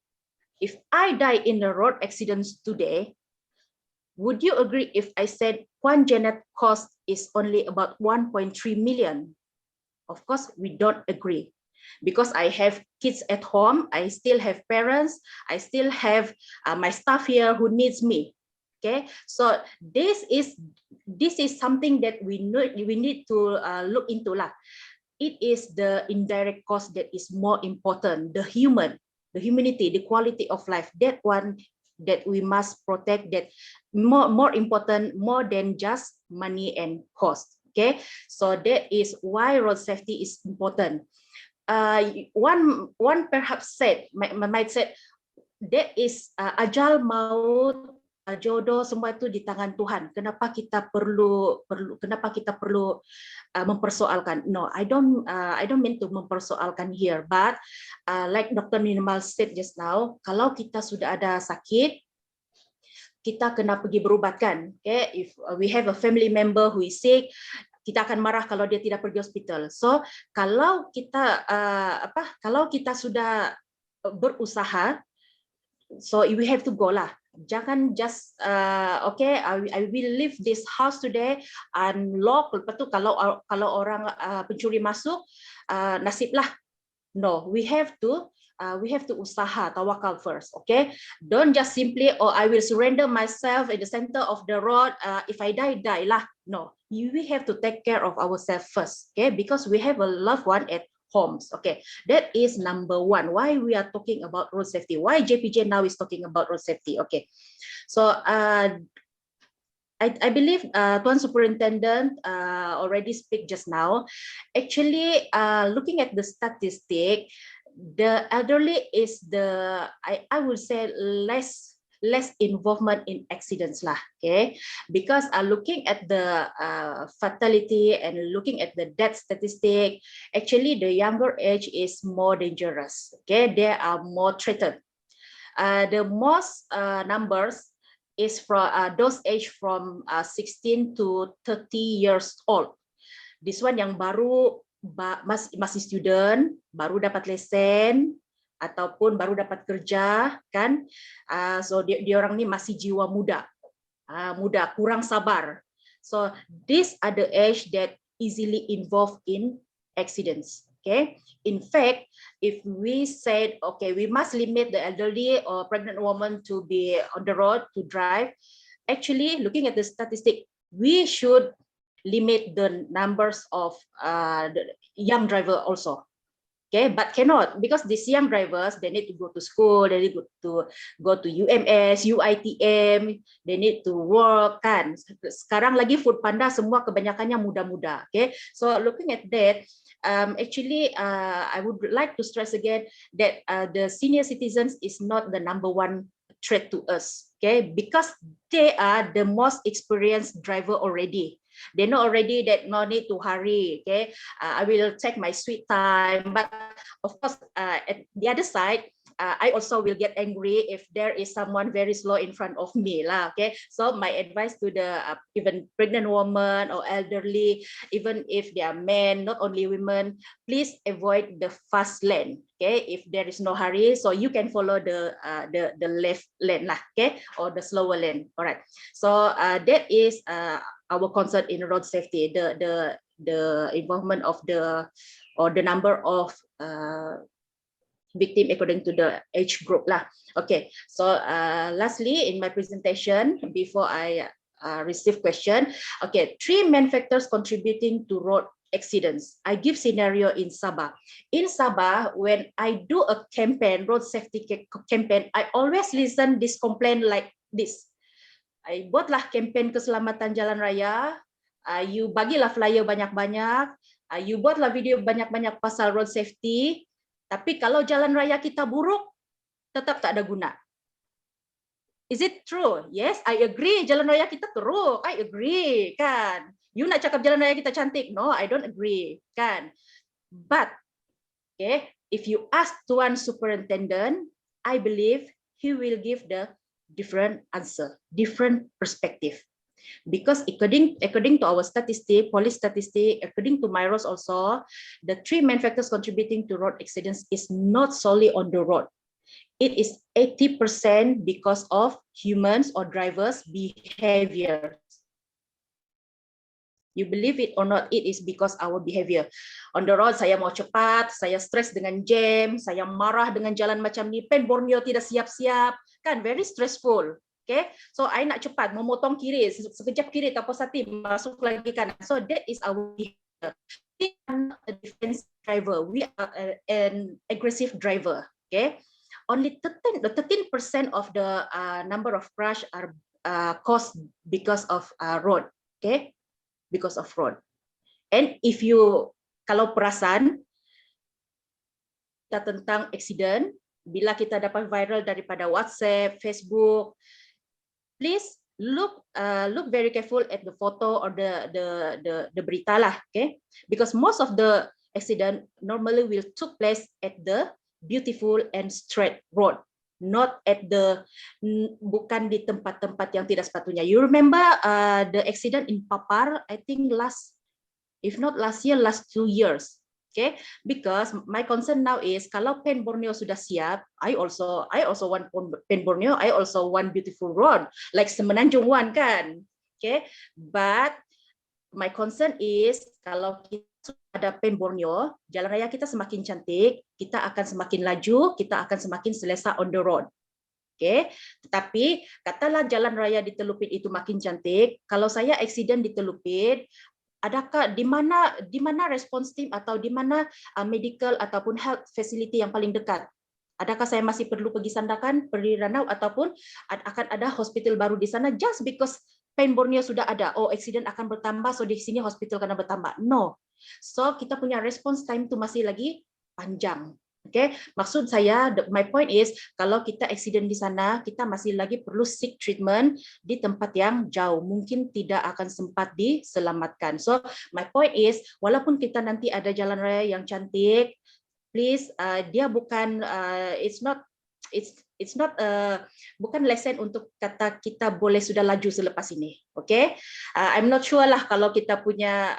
if I die in a road accidents today, would you agree if I said Quangenet cost is only about 1.3 million? Of course, we don't agree, because I have kids at home, I still have parents, I still have my staff here who needs me. Okay, so this is something that we need to look into lah. It is the indirect cost that is more important, the humanity, the quality of life. That one that we must protect, that more important, more than just money and cost. Okay, so that is why road safety is important. One perhaps might say that is ajal, maut, jodoh, semua itu di tangan Tuhan. Kenapa kita perlu mempersoalkan? No, I don't mean to mempersoalkan here, but like Dr. Minimal said just now, kalau kita sudah ada sakit, kita kena pergi berubatkan. Okay, if we have a family member who is sick, kita akan marah kalau dia tidak pergi hospital. So kalau kita sudah berusaha, so we have to go lah. Jangan just okay, I will leave this house today unlock. Lepas tu kalau orang pencuri masuk, nasib lah. No, we have to usaha, tawakal first. Okay, don't just simply, oh, I will surrender myself in the center of the road. If I die lah. No, we have to take care of ourselves first. Okay, because we have a loved one at homes. Okay, that is number one. Why we are talking about road safety? Why JPJ now is talking about road safety? Okay, so I believe Tuan Superintendent already speak just now. Actually, looking at the statistic, the elderly is I would say less involvement in accidents lah. Okay, because looking at the fatality and looking at the death statistic, actually the younger age is more dangerous. Okay, they are more threatened. The most numbers is from those age from 16 to 30 years old. This one yang baru masih student, baru dapat lesen ataupun baru dapat kerja kan, so dia orang ni masih jiwa muda, kurang sabar. So these are the age that easily involved in accidents. Okay. In fact, if we said, okay, we must limit the elderly or pregnant woman to be on the road to drive, actually, looking at the statistic, we should limit the numbers of the young driver also. Okay, but cannot, because these young drivers, they need to go to school, they need to go to UMS, UITM, they need to work kan. Sekarang lagi food panda semua kebanyakannya muda-muda. Okay, so looking at that, actually I would like to stress again that the senior citizens is not the number one threat to us. Okay, because they are the most experienced driver already. They know already that no need to hurry. Okay, I will take my sweet time. But of course, at the other side, I also will get angry if there is someone very slow in front of me lah. Okay, so my advice to the even pregnant woman or elderly, even if they are men, not only women, please avoid the fast lane. Okay, if there is no hurry, so you can follow the left lane lah. Okay, or the slower lane. All right. So that is our concern in road safety, the involvement of the number of victim according to the age group lah. Okay, so lastly in my presentation, before I receive question, okay, 3 main factors contributing to road accidents. I give scenario in Sabah. In Sabah, when I do a campaign, road safety campaign, I always listen this complaint like this. I buatlah campaign keselamatan jalan raya, you bagilah flyer banyak-banyak, you buatlah video banyak-banyak pasal road safety, tapi kalau jalan raya kita buruk, tetap tak ada guna. Is it true? Yes, I agree. Jalan raya kita teruk. I agree, kan? You nak cakap jalan raya kita cantik? No, I don't agree, kan? But, okay, if you ask Tuan Superintendent, I believe he will give the different answer, different perspective. Because according to our statistic, police statistic, according to Myros also, the 3 main factors contributing to road accidents is not solely on the road. It is 80% because of humans or drivers' behavior. You believe it or not, it is because our behavior. On the road, saya mau cepat, saya stres dengan jam, saya marah dengan jalan macam ni, pen Borneo tidak siap-siap, kan very stressful. Okay, so I nak cepat, memotong kiri, sekejap kiri, tak positif, masuk lagi kanan. So that is our behavior. We are not a defensive driver, we are an aggressive driver. Okay, only 13% of the number of crash are caused because of road. Okay, because of road. And if you, kalau perasan tentang accident, bila kita dapat viral daripada WhatsApp, Facebook, please look very careful at the photo or the berita lah, okay? Because most of the accident normally will took place at the beautiful and straight road, not at the, bukan di tempat-tempat yang tidak sepatutnya. You remember the accident in Papar, I think if not last year, last 2 years. Okay, because my concern now is kalau Pen Borneo sudah siap, I also want Pen Borneo, I also want beautiful road like Semenanjung One kan. Okay, but my concern is kalau kita ada Pen Borneo, jalan raya kita semakin cantik, kita akan semakin laju, kita akan semakin selesa on the road. Okay, tetapi katalah jalan raya di Telupit itu makin cantik, kalau saya accident di Telupit, adakah di mana response team atau di mana medical ataupun health facility yang paling dekat? Adakah saya masih perlu pergi Sandakan, pergi Ranau, ataupun akan ada hospital baru di sana just because Pen Borneo sudah ada? Oh, accident akan bertambah, so di sini hospital akan bertambah. No. So kita punya response time itu masih lagi panjang. Okay, maksud saya, my point is, kalau kita accident di sana, kita masih lagi perlu seek treatment di tempat yang jauh, mungkin tidak akan sempat diselamatkan. So my point is, walaupun kita nanti ada jalan raya yang cantik, please, dia bukan, bukan lesson untuk kata kita boleh sudah laju selepas ini. Okay, I'm not sure lah kalau kita punya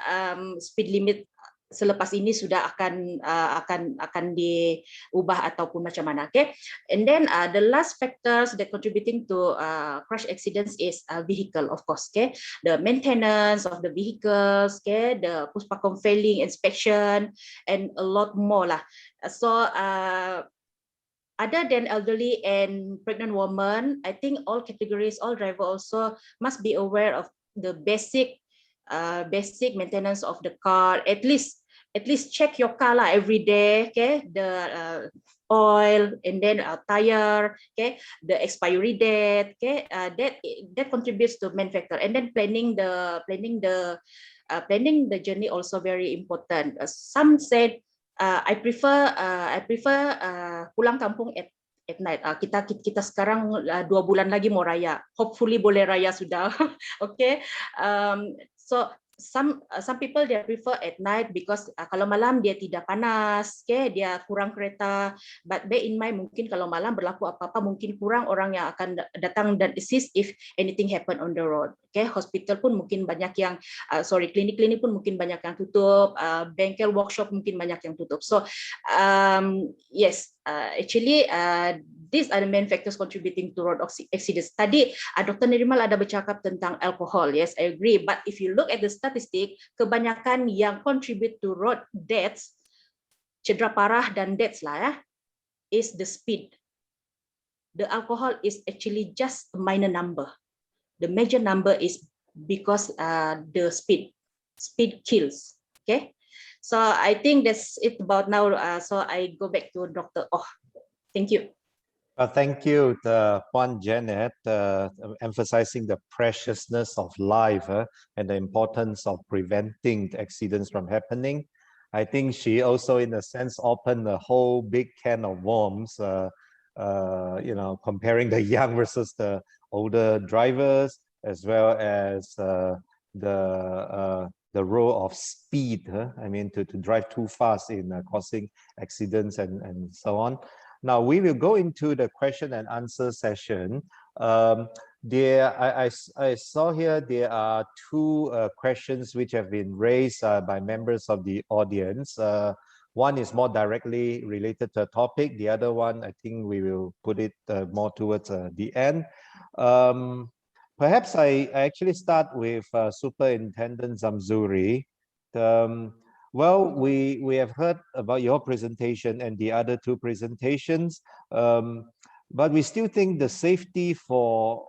speed limit selepas ini sudah akan diubah ataupun macam mana. Okay, and then the last factors that contributing to crash accidents is vehicle, of course. Okay, the maintenance of the vehicles, okay, the puspakom failing inspection, and a lot more lah. So other than elderly and pregnant women, I think all categories, all drivers also must be aware of the basic maintenance of the car. At least check your car lah every day. Okay, the oil, and then tire. Okay, the expiry date. Okay, that contributes to main factor. And then planning the journey also very important. Some said I prefer pulang kampung at night. Kita sekarang 2 bulan lagi mau raya. Hopefully boleh raya sudah. Okay. So some people they prefer at night because kalau malam dia tidak panas, okay, dia kurang kereta. But bear in mind, mungkin kalau malam berlaku apa-apa mungkin kurang orang yang akan datang dan assist if anything happen on the road. Okay, hospital pun mungkin banyak yang klinik pun mungkin banyak yang tutup, bengkel workshop mungkin banyak yang tutup. So yes, actually these are the main factors contributing to road accidents. Tadi Dr. Nirimal ada bercakap tentang alcohol. Yes, I agree. But if you look at the statistic, kebanyakan yang contribute to road deaths, cedera parah dan deaths lah ya, is the speed. The alcohol is actually just a minor number. The major number is because the speed kills. Okay, so I think that's it about now. So I go back to Dr. Oh, thank you. Thank you, Puan Janet, emphasizing the preciousness of life and the importance of preventing accidents from happening. I think she also, in a sense, opened a whole big can of worms, you know, comparing the young versus the older drivers, as well as the role of speed. I mean, to drive too fast in causing accidents and so on. Now we will go into the question and answer session. I saw here there are 2 questions which have been raised by members of the audience. One is more directly related to the topic. The other one, I think we will put it more towards the end. Perhaps I actually start with Superintendent Zamzuri. Well, we have heard about your presentation and the other 2 presentations, but we still think the safety for,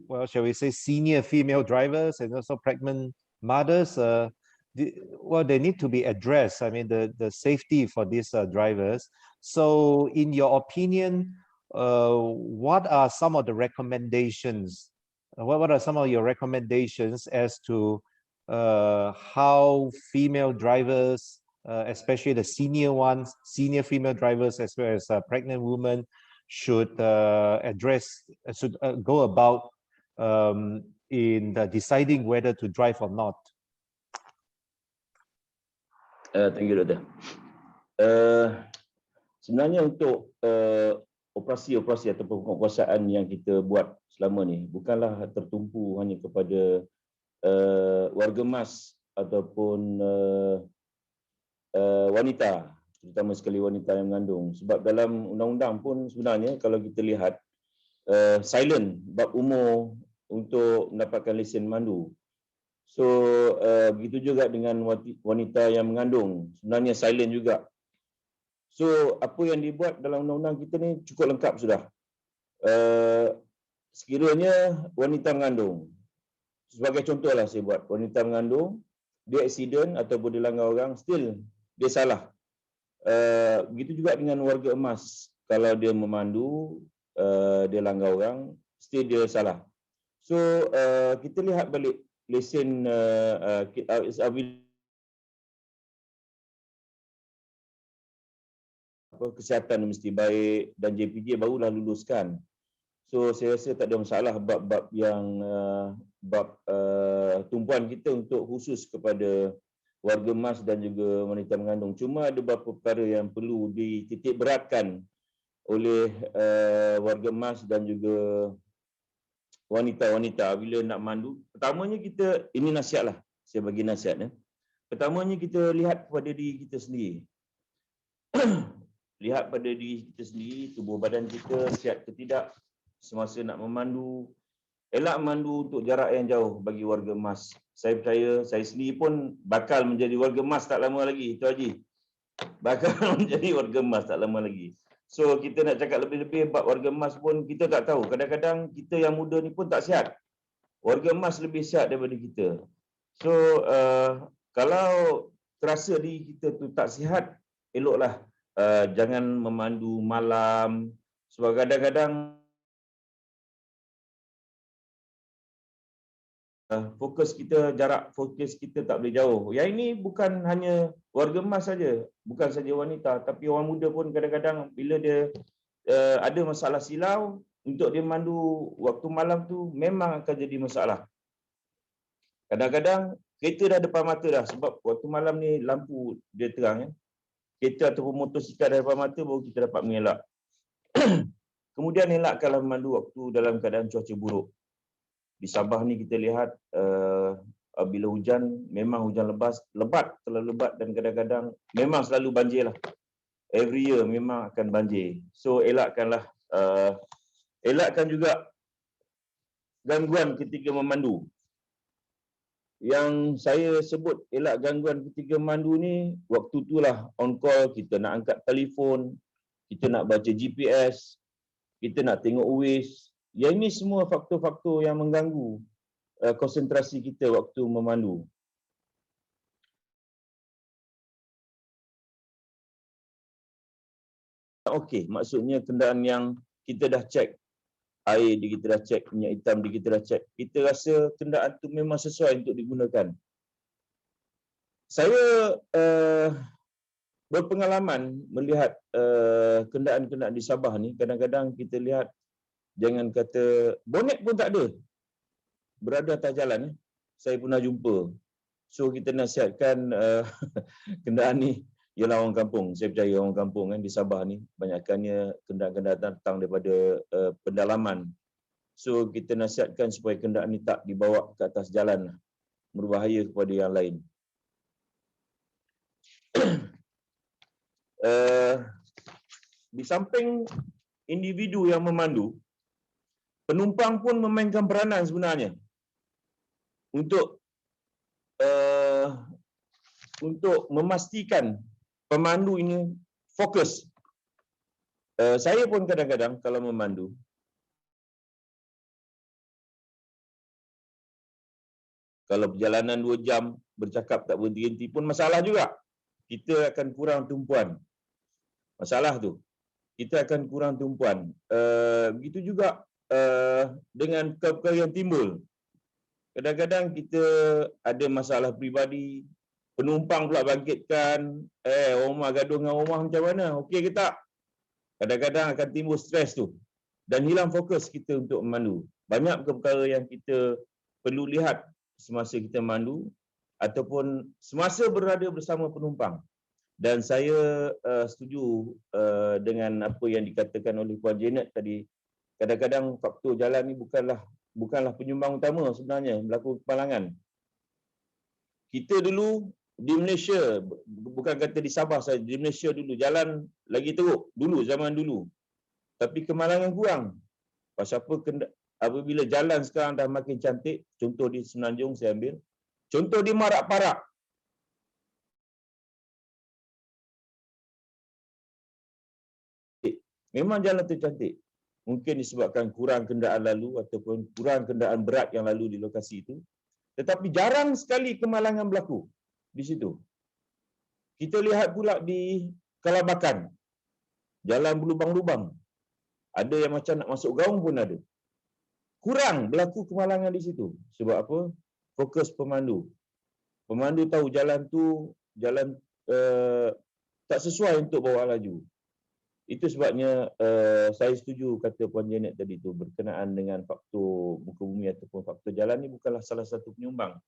well, shall we say, senior female drivers and also pregnant mothers, well, they need to be addressed. I mean, the safety for these drivers. So in your opinion, what are some of the recommendations? What are some of your recommendations as to how female drivers, especially the senior ones, senior female drivers, as well as pregnant women, should go about in deciding whether to drive or not? Thank you, Dr. Sebenarnya untuk operasi-operasi ataupun penguasaan yang kita buat selama ni bukanlah tertumpu hanya kepada warga emas ataupun wanita, terutama sekali wanita yang mengandung. Sebab dalam undang-undang pun sebenarnya kalau kita lihat silent bab umur untuk mendapatkan lesen memandu. So begitu juga dengan wanita yang mengandung, sebenarnya silent juga. So apa yang dibuat dalam undang-undang kita ni cukup lengkap sudah. Sekiranya wanita mengandung, sebagai contohlah saya buat, wanita mengandung, dia aksiden ataupun dia langgar orang, still dia salah. Begitu juga dengan warga emas, kalau dia memandu, dia langgar orang, still dia salah. So kita lihat balik lesen kesihatan mesti baik dan JPJ barulah luluskan. So saya rasa tak ada masalah bab-bab yang tumpuan kita untuk khusus kepada warga emas dan juga wanita mengandung. Cuma ada beberapa perkara yang perlu dititik beratkan oleh warga emas dan juga wanita-wanita bila nak mandu. Pertamanya kita, ini nasihatlah, saya bagi nasihat. Pertamanya kita lihat pada diri kita sendiri. Lihat pada diri kita sendiri, tubuh badan kita sihat ke tidak semasa nak memandu. Elak memandu untuk jarak yang jauh bagi warga emas. Saya percaya saya sendiri pun bakal menjadi warga emas tak lama lagi, Tuan Haji. Bakal menjadi warga emas tak lama lagi. So kita nak cakap lebih-lebih bab warga emas pun kita tak tahu. Kadang-kadang kita yang muda ni pun tak sihat. Warga emas lebih sihat daripada kita. So kalau terasa diri kita tu tak sihat, eloklah jangan memandu malam. Sebab kadang-kadang fokus kita, jarak fokus kita tak boleh jauh. Yang ini bukan hanya warga emas saja, bukan saja wanita, tapi orang muda pun kadang-kadang bila dia ada masalah silau, untuk dia mandu waktu malam tu memang akan jadi masalah. Kadang-kadang kereta dah depan mata dah, sebab waktu malam ni lampu dia terang. Kereta ataupun motosikal dah depan mata baru kita dapat mengelak. Kemudian elakkanlah memandu waktu dalam keadaan cuaca buruk. Di Sabah ni kita lihat bila hujan, memang hujan lebat, terlalu lebat, dan kadang-kadang memang selalu banjir lah. Every year memang akan banjir. So elakkanlah, elakkan juga gangguan ketika memandu. Yang saya sebut elak gangguan ketika memandu ni, waktu itulah on call, kita nak angkat telefon, kita nak baca GPS, kita nak tengok Waze. Yang ini semua faktor-faktor yang mengganggu konsentrasi kita waktu memandu. Okey, maksudnya kenderaan yang kita dah cek, air kita dah cek, minyak hitam kita dah cek, kita rasa kenderaan tu memang sesuai untuk digunakan. Saya berpengalaman melihat kenderaan-kenderaan di Sabah ni, kadang-kadang kita lihat, jangan kata bonet pun tak ada, berada atas jalan. Saya pernah jumpa. So kita nasihatkan kenderaan ni ialah orang kampung. Saya percaya orang kampung kan di Sabah ni banyakkannya kenderaan-kenderaan datang daripada pendalaman. So kita nasihatkan supaya kenderaan ni tak dibawa ke atas jalan, berbahaya kepada yang lain. Di samping individu yang memandu, penumpang pun memainkan peranan sebenarnya untuk memastikan pemandu ini fokus. Saya pun kadang-kadang kalau memandu, kalau perjalanan 2 jam bercakap tak berhenti-henti pun masalah juga. Kita akan kurang tumpuan. Masalah tu, kita akan kurang tumpuan. Begitu juga dengan perkara yang timbul. Kadang-kadang kita ada masalah peribadi, penumpang pula bangkitkan, orang rumah gaduh dengan rumah macam mana, okey ke tak? Kadang-kadang akan timbul stres tu dan hilang fokus kita untuk memandu. Banyak perkara yang kita perlu lihat semasa kita memandu ataupun semasa berada bersama penumpang. Dan saya setuju dengan apa yang dikatakan oleh Puan Janet tadi. Kadang-kadang faktor jalan ni bukanlah penyumbang utama sebenarnya berlaku kemalangan. Kita dulu di Malaysia, bukan kata di Sabah saja, di Malaysia dulu jalan lagi teruk dulu, zaman dulu. Tapi kemalangan kurang. Pasal apa? Apabila jalan sekarang dah makin cantik, contoh di Semenanjung saya ambil, contoh di Marak-Parak, memang jalan tu cantik. Mungkin disebabkan kurang kenderaan lalu ataupun kurang kenderaan berat yang lalu di lokasi itu. Tetapi jarang sekali kemalangan berlaku di situ. Kita lihat pula di Kalabakan, jalan berlubang-lubang. Ada yang macam nak masuk gaung pun ada. Kurang berlaku kemalangan di situ. Sebab apa? Fokus pemandu. Pemandu tahu jalan tu jalan tak sesuai untuk bawa laju. Itu sebabnya saya setuju kata Puan Janet tadi tu, berkenaan dengan faktor muka bumi ataupun faktor jalan ni bukanlah salah satu penyumbang.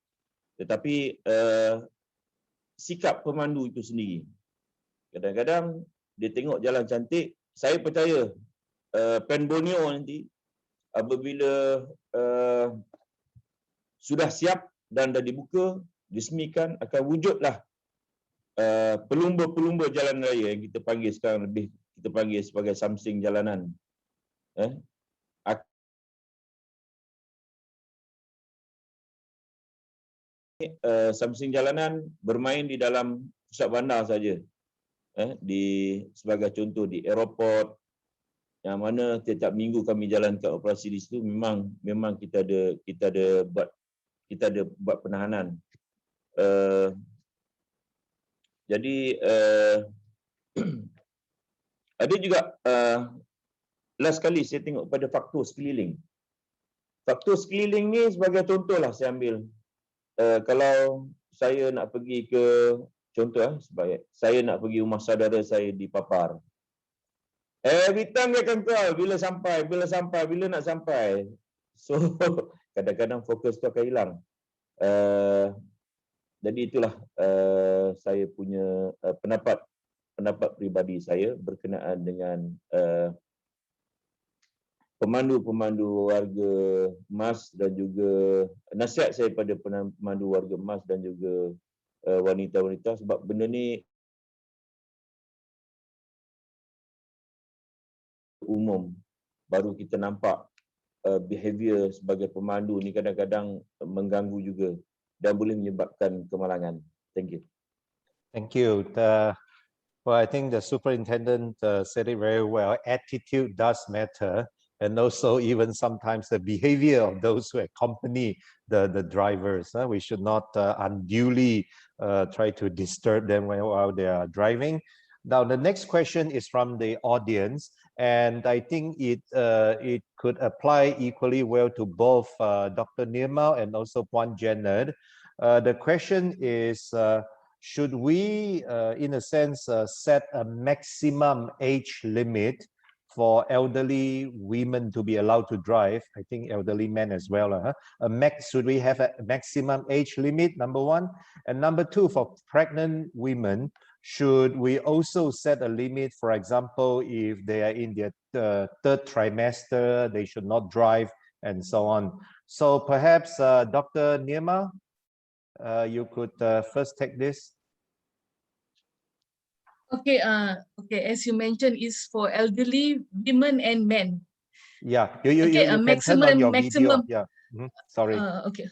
Tetapi sikap pemandu itu sendiri. Kadang-kadang dia tengok jalan cantik, saya percaya Pen Borneo nanti apabila sudah siap dan dah dibuka, disemikan akan wujudlah pelumba-pelumba jalan raya yang kita panggil sekarang kita panggil sebagai samsing jalanan. Samsing jalanan bermain di dalam pusat bandar saja. Sebagai contoh di airport, yang mana setiap minggu kami jalankan operasi di situ, memang kita ada buat penahanan. Jadi ada juga last kali saya tengok pada faktor sekeliling. Faktor sekeliling ni sebagai contohlah saya ambil. Kalau saya nak pergi ke contoh, saya nak pergi rumah saudara saya di Papar. Every time dia akan call, bila nak sampai. So, kadang-kadang fokus tu akan hilang. Jadi itulah saya punya pendapat peribadi saya berkenaan dengan pemandu warga emas dan juga nasihat saya pada pemandu warga emas dan juga wanita-wanita, sebab benda ni umum. Baru kita nampak behavior sebagai pemandu ni kadang-kadang mengganggu juga dan boleh menyebabkan kemalangan. Thank you. Thank you. Well, I think the superintendent said it very well. Attitude does matter, and also even sometimes the behavior of those who accompany the drivers. We should not unduly try to disturb them while they are driving. Now, the next question is from the audience, and I think it could apply equally well to both Dr. Nirmal and also Puan Janet. The question is, should we, in a sense, set a maximum age limit for elderly women to be allowed to drive? I think elderly men as well. Should we have a maximum age limit, number one? And number two, for pregnant women, should we also set a limit? For example, if they are in their third trimester, they should not drive, and so on. So perhaps Dr. Nirmal, you could first take this. Okay, as you mentioned, is for elderly women and men. Yeah, Okay, you can turn on your video. maximum. Yeah, sorry. Okay.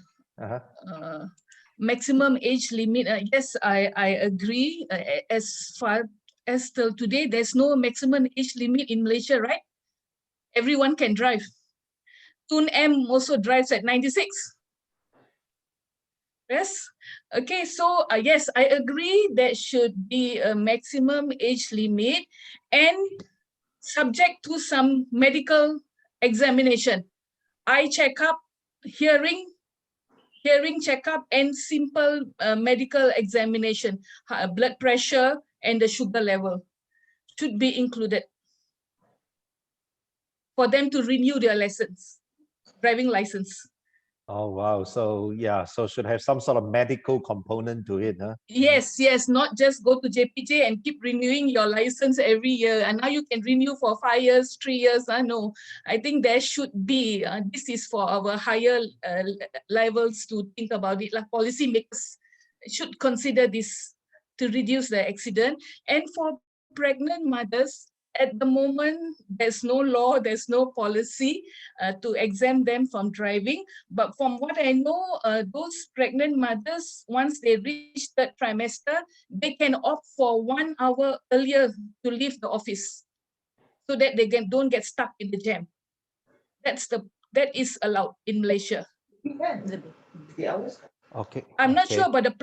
Maximum age limit. Yes, I agree. As far as till today, there's no maximum age limit in Malaysia, right? Everyone can drive. Tun M also drives at 96. Yes. Okay, so yes, I agree there should be a maximum age limit and subject to some medical examination, eye checkup, hearing checkup, and simple medical examination. Blood pressure and the sugar level should be included for them to renew their license, driving license. Oh, wow. So yeah, so should have some sort of medical component to it, huh? Yes, not just go to JPJ and keep renewing your license every year. And now you can renew for 5 years, 3 years. No, I think there should be, this is for our higher levels to think about it. Like policymakers should consider this to reduce the accident. And for pregnant mothers, at the moment, there's no law, there's no policy to exempt them from driving. But from what I know, those pregnant mothers, once they reach third trimester, they can opt for 1 hour earlier to leave the office so that they don't get stuck in the jam. That is allowed in Malaysia. Okay. I'm not sure about the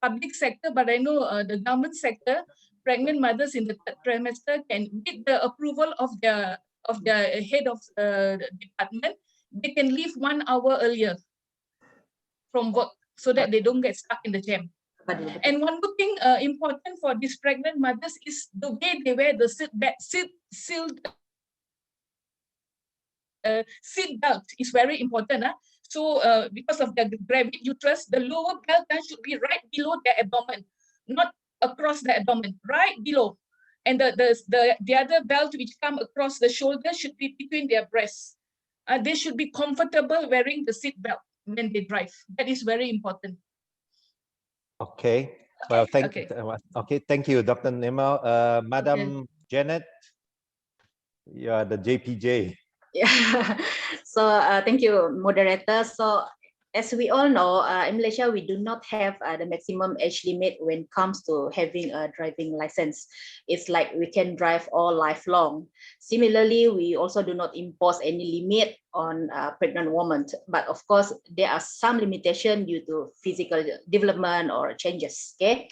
public sector, but I know the government sector, pregnant mothers in the third trimester can, with the approval of the head of the department, they can leave 1 hour earlier from work so that they don't get stuck in the jam. And one good thing important for these pregnant mothers is the way they wear the seat belt is very important. So because of the gravid uterus, the lower belt should be right below their abdomen, not across the abdomen, right below. And the other belt which come across the shoulder should be between their breasts. They should be comfortable wearing the seat belt when they drive. That is very important. Okay. Well, Okay. thank you, Dr. Nirmal. Madam Okay. Janet, you are the JPJ. Yeah. So thank you, moderator. So as we all know, in Malaysia, we do not have the maximum age limit when it comes to having a driving license. It's like we can drive all lifelong. Similarly, we also do not impose any limit on pregnant women. But of course, there are some limitation due to physical development or changes. Okay.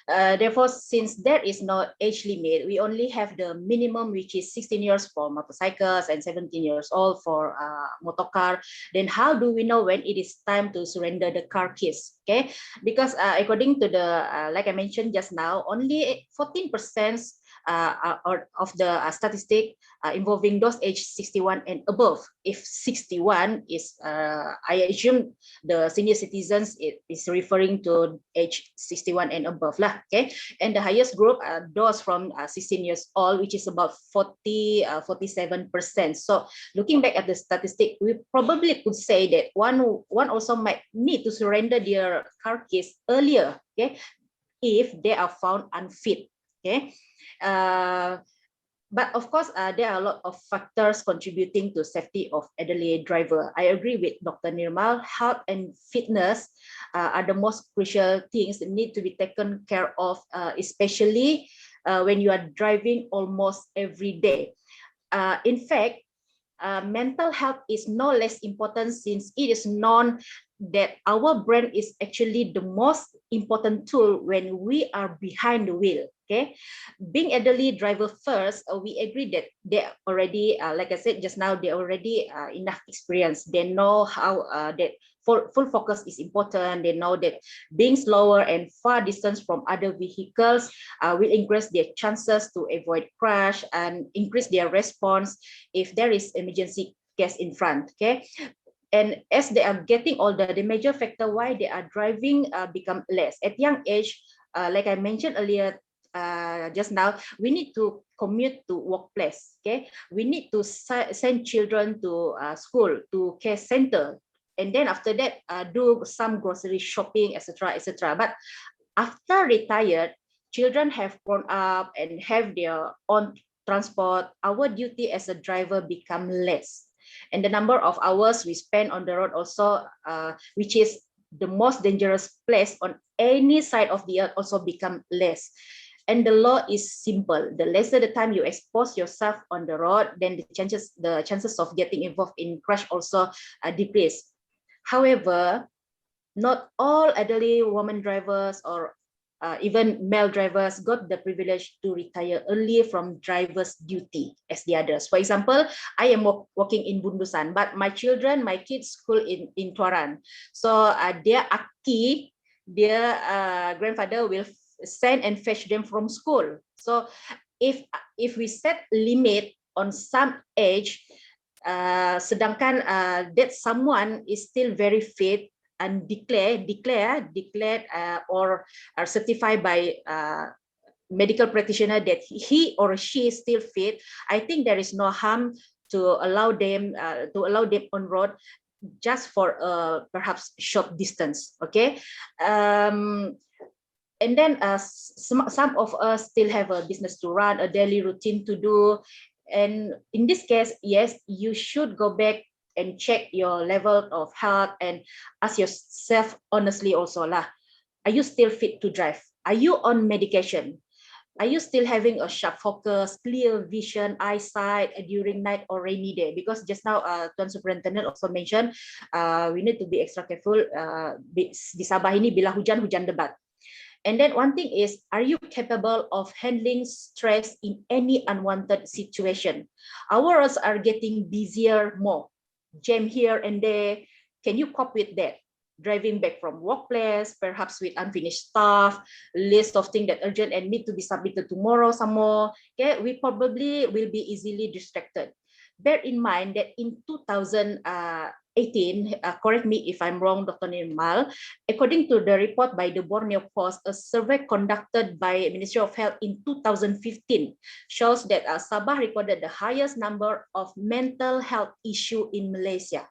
Therefore, since there is no age limit, we only have the minimum, which is 16 years for motorcycles and 17 years old for motorcar. Then how do we know when it is time to surrender the car keys? Okay, because according to the, like I mentioned just now, only 14% of the statistic involving those age 61 and above. If 61 is, I assume the senior citizens, it is referring to age 61 and above lah. Okay, and the highest group are those from 16 years old, which is about 47%. So looking back at the statistic, we probably could say that one also might need to surrender their car keys earlier. Okay, if they are found unfit. Okay. But of course, there are a lot of factors contributing to safety of elderly driver. I agree with Dr. Nirmal. Health and fitness are the most crucial things that need to be taken care of, especially when you are driving almost every day. In fact, mental health is no less important, since it is known that our brain is actually the most important tool when we are behind the wheel. Okay, being elderly driver first, we agree that they already, like I said just now, they already enough experience. They know how that full focus is important. They know that being slower and far distance from other vehicles will increase their chances to avoid crash and increase their response if there is emergency case in front. Okay, and as they are getting older, the major factor why they are driving become less. At young age, like I mentioned earlier, just now, we need to commute to workplace. Okay, we need to send children to school, to care center, and then after that do some grocery shopping, etc., etc. But after retired, children have grown up and have their own transport. Our duty as a driver become less, and the number of hours we spend on the road also, which is the most dangerous place on any side of the earth, also become less. And the law is simple: the lesser the time you expose yourself on the road, then the chances of getting involved in crash also decrease. However, not all elderly women drivers or even male drivers got the privilege to retire early from driver's duty as the others. For example, I am working in Bundusan, but my kids school in Tuaran. So their aki, their grandfather will send and fetch them from school. So if we set limit on some age, sedangkan that someone is still very fit and declared or are certified by medical practitioner that he or she is still fit, I think there is no harm to allow them on road just for perhaps short distance. Okay. And then some of us still have a business to run, a daily routine to do. And in this case, yes, you should go back and check your level of health and ask yourself honestly also lah, are you still fit to drive? Are you on medication? Are you still having a sharp focus, clear vision, eyesight during night or rainy day? Because just now Tuan Superintendent also mentioned we need to be extra careful di Sabah ini bila hujan lebat. And then one thing is, are you capable of handling stress in any unwanted situation? Our roads are getting busier more, jam here and there. Can you cope with that? Driving back from workplace, perhaps with unfinished stuff, list of things that urgent and need to be submitted tomorrow some more. Okay, we probably will be easily distracted. Bear in mind that in 2018, correct me if I'm wrong, Dr. Nirmal, according to the report by the Borneo Post, a survey conducted by Ministry of Health in 2015 shows that Sabah recorded the highest number of mental health issue in Malaysia.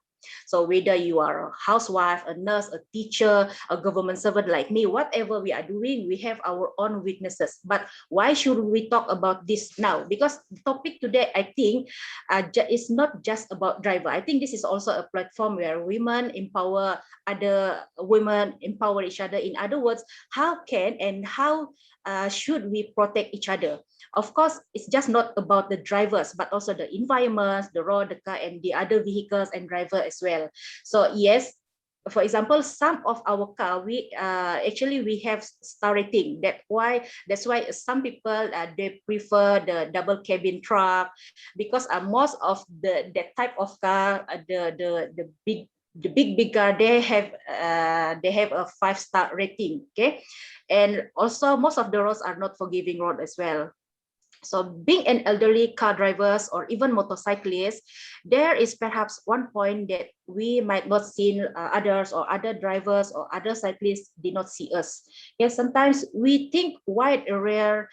So whether you are a housewife, a nurse, a teacher, a government servant like me, whatever we are doing, we have our own weaknesses. But why should we talk about this now? Because the topic today, I think, is not just about driver. I think this is also a platform where women empower other women, empower each other. In other words, how can and how should we protect each other? Of course, it's just not about the drivers, but also the environments, the road, the car, and the other vehicles and driver as well. So yes, for example, some of our car, we actually we have star rating. That's why some people they prefer the double cabin truck, because most of that type of car, the big car, they have a 5-star rating. Okay, and also most of the roads are not forgiving road as well. So being an elderly car drivers or even motorcyclists, there is perhaps one point that we might not see others or other drivers or other cyclists did not see us. Yes, sometimes we think wide rear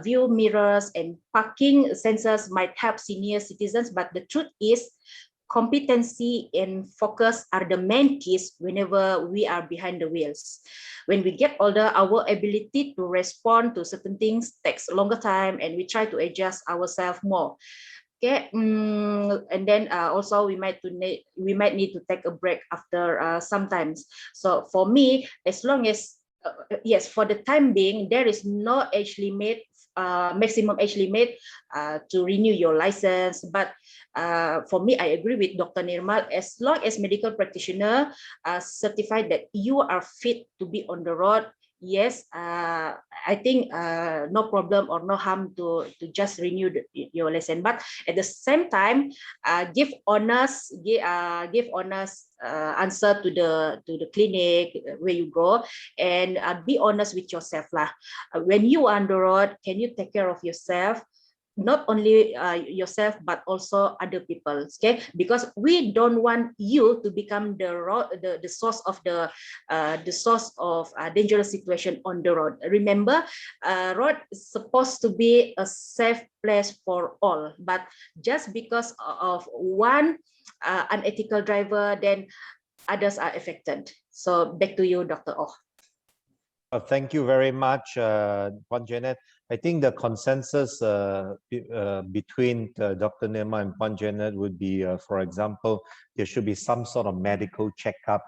view mirrors and parking sensors might help senior citizens, but the truth is competency and focus are the main keys whenever we are behind the wheels. When we get older, our ability to respond to certain things takes a longer time, and we try to adjust ourselves more. Okay, and then also we might need to take a break after sometimes. So for me, as long as yes, for the time being, there is no age limit, maximum age limit to renew your license. But for me, I agree with Dr. Nirmal. As long as medical practitioner certified that you are fit to be on the road, yes, I think no problem or no harm to just renew your license. But at the same time, give honest answer to the clinic where you go, and be honest with yourself lah. When you are on the road, can you take care of yourself? Not only yourself, but also other people. Okay, because we don't want you to become the source of the source of dangerous situation on the road. Remember, road is supposed to be a safe place for all, but just because of one unethical driver, then others are affected. So back to you, Dr. Oh. Thank you very much, Puan Janet. I think the consensus between Dr. Nirmal and Puan Janet would be, for example, there should be some sort of medical checkup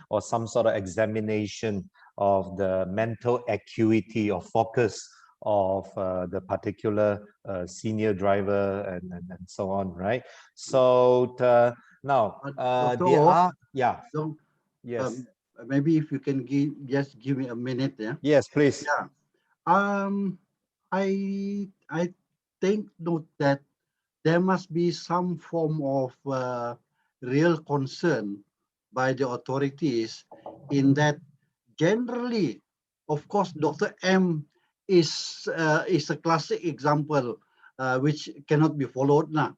or some sort of examination of the mental acuity or focus of the particular senior driver and so on, right? So now, there are, yeah, yes. Maybe if you can just give me a minute, yeah. Yes, please. Yeah. I think note that there must be some form of real concern by the authorities in that generally, of course, Dr. M is a classic example which cannot be followed now.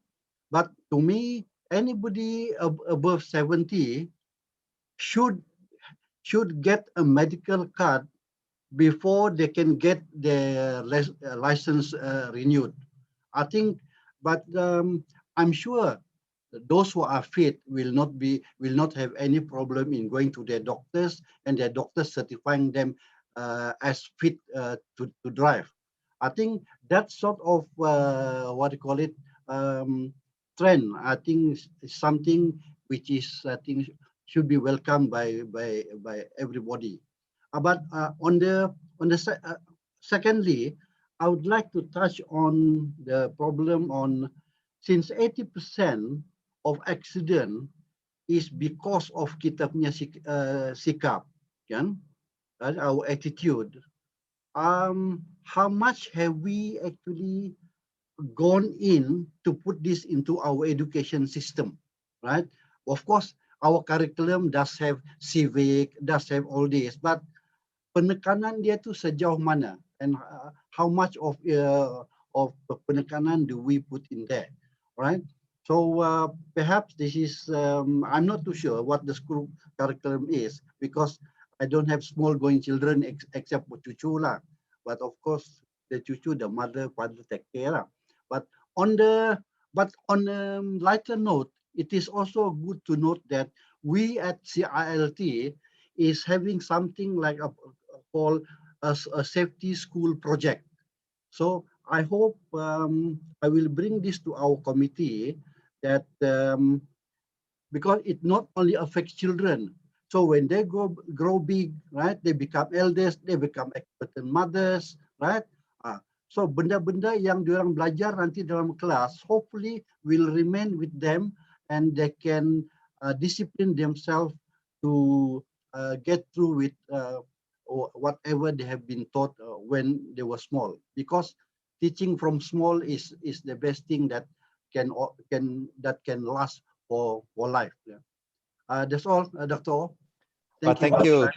But to me, anybody above 70 should get a medical card before they can get their license renewed. I think, but I'm sure those who are fit will not have any problem in going to their doctors and their doctors certifying them as fit to drive. I think that sort of what do you call it, trend, I think is something which is, I think, should be welcomed by everybody. But secondly, I would like to touch on the problem on, since 80% of accident is because of kita punya sikap, kan? Our attitude. How much have we actually gone in to put this into our education system, right? Of course, our curriculum does have civic, does have all this, but penekanan dia tu sejauh mana, and how much of penekanan do we put in there, right? So perhaps this is, I'm not too sure what the school curriculum is, because I don't have small going children except for cucu lah. But of course, the cucu, the mother, father take care lah. But on the lighter note, it is also good to note that we at CILT is having something like called a safety school project. So I hope I will bring this to our committee that because it not only affects children. So when they grow big, right, they become elders, they become expectant mothers, right? So benda-benda yang diorang belajar nanti dalam kelas, hopefully will remain with them and they can discipline themselves to get through with whatever they have been taught when they were small. Because teaching from small is the best thing that can last for life. Yeah. That's all, Dr. O. Thank you.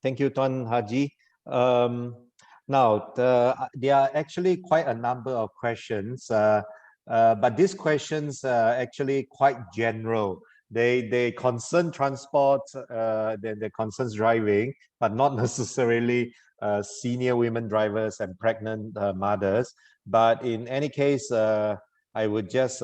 Thank you, Tuan Haji. Now, there are actually quite a number of questions, but these questions are actually quite general. They concern transport, they concern driving, but not necessarily senior women drivers and pregnant mothers. But in any case, I would just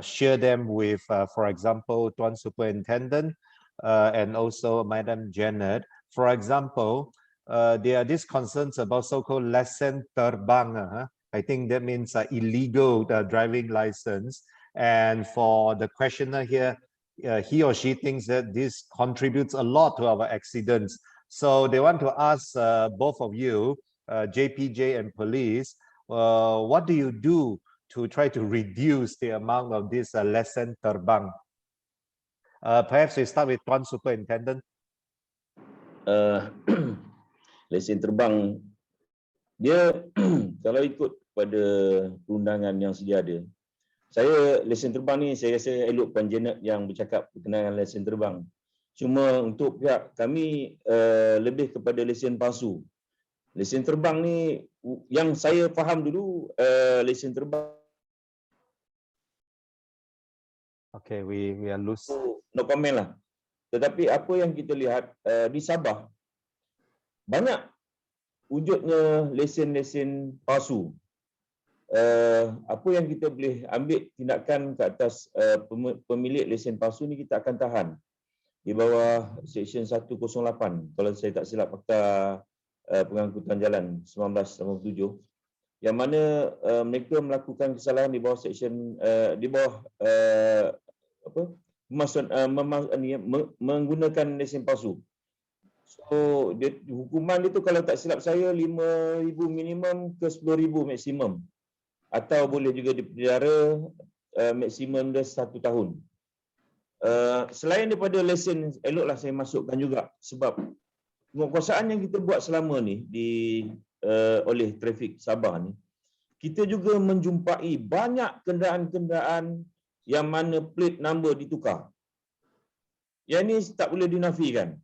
share them with, for example, Tuan Superintendent and also Madam Janet. For example, there are these concerns about so-called lesen terbang. I think that means illegal driving license. And for the questioner here, he or she thinks that this contributes a lot to our accidents. So they want to ask both of you, JPJ and police, what do you do to try to reduce the amount of this lesen terbang? Perhaps we start with Tuan Superintendent. Lesen terbang dia kalau ikut pada perundangan yang sedia ada, saya lesen terbang ni saya rasa elok Puan Janet yang bercakap berkenaan dengan lesen terbang. Cuma untuk pihak kami lebih kepada lesen palsu. Lesen terbang ni yang saya faham dulu lesen terbang. Okay, we are loose. No comment lah. Tetapi apa yang kita lihat di Sabah banyak wujudnya lesen-lesen palsu. Apa yang kita boleh ambil tindakan ke atas pemilik lesen palsu ni, kita akan tahan di bawah Seksyen 108 kalau saya tak silap Akta Pengangkutan Jalan 1987, yang mana mereka melakukan kesalahan di bawah Seksyen di bawah menggunakan lesen palsu. So hukuman dia tu kalau tak silap saya 5,000 minimum ke 10,000 maksimum, atau boleh juga dipenjara maksimum dia 1 tahun. Selain daripada lesen, eloklah saya masukkan juga, sebab penguasaan yang kita buat selama ni oleh trafik Sabah ni, kita juga menjumpai banyak kenderaan-kenderaan yang mana plate number ditukar. Yang ni tak boleh dinafikan.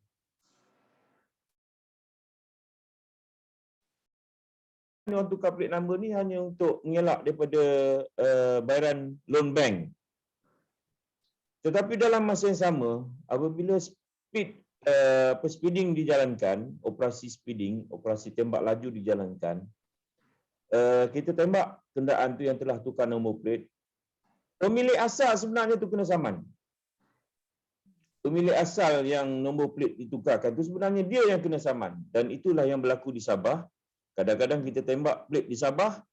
Orang tukar plate number ni hanya untuk mengelak daripada bayaran loan bank. Tetapi dalam masa yang sama, apabila speeding dijalankan, operasi speeding, operasi tembak laju dijalankan, kita tembak kenderaan tu yang telah tukar nombor plate, pemilik asal sebenarnya tu kena saman. Pemilik asal yang nombor plate ditukarkan tu sebenarnya dia yang kena saman. Dan itulah yang berlaku di Sabah. Kadang-kadang kita tembak plate di Sabah,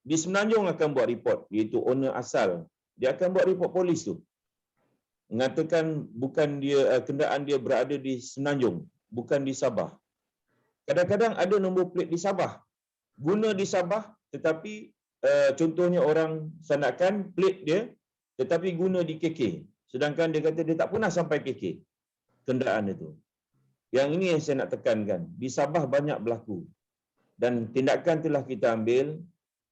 di Semenanjung akan buat report, iaitu owner asal. Dia akan buat report polis tu, mengatakan bukan dia, kenderaan dia berada di Semenanjung, bukan di Sabah. Kadang-kadang ada nombor plate di Sabah, guna di Sabah, tetapi contohnya orang sanakan plate dia tetapi guna di KK, sedangkan dia kata dia tak pernah sampai KK kenderaan itu. Yang ini yang saya nak tekankan, di Sabah banyak berlaku dan tindakan telah kita ambil,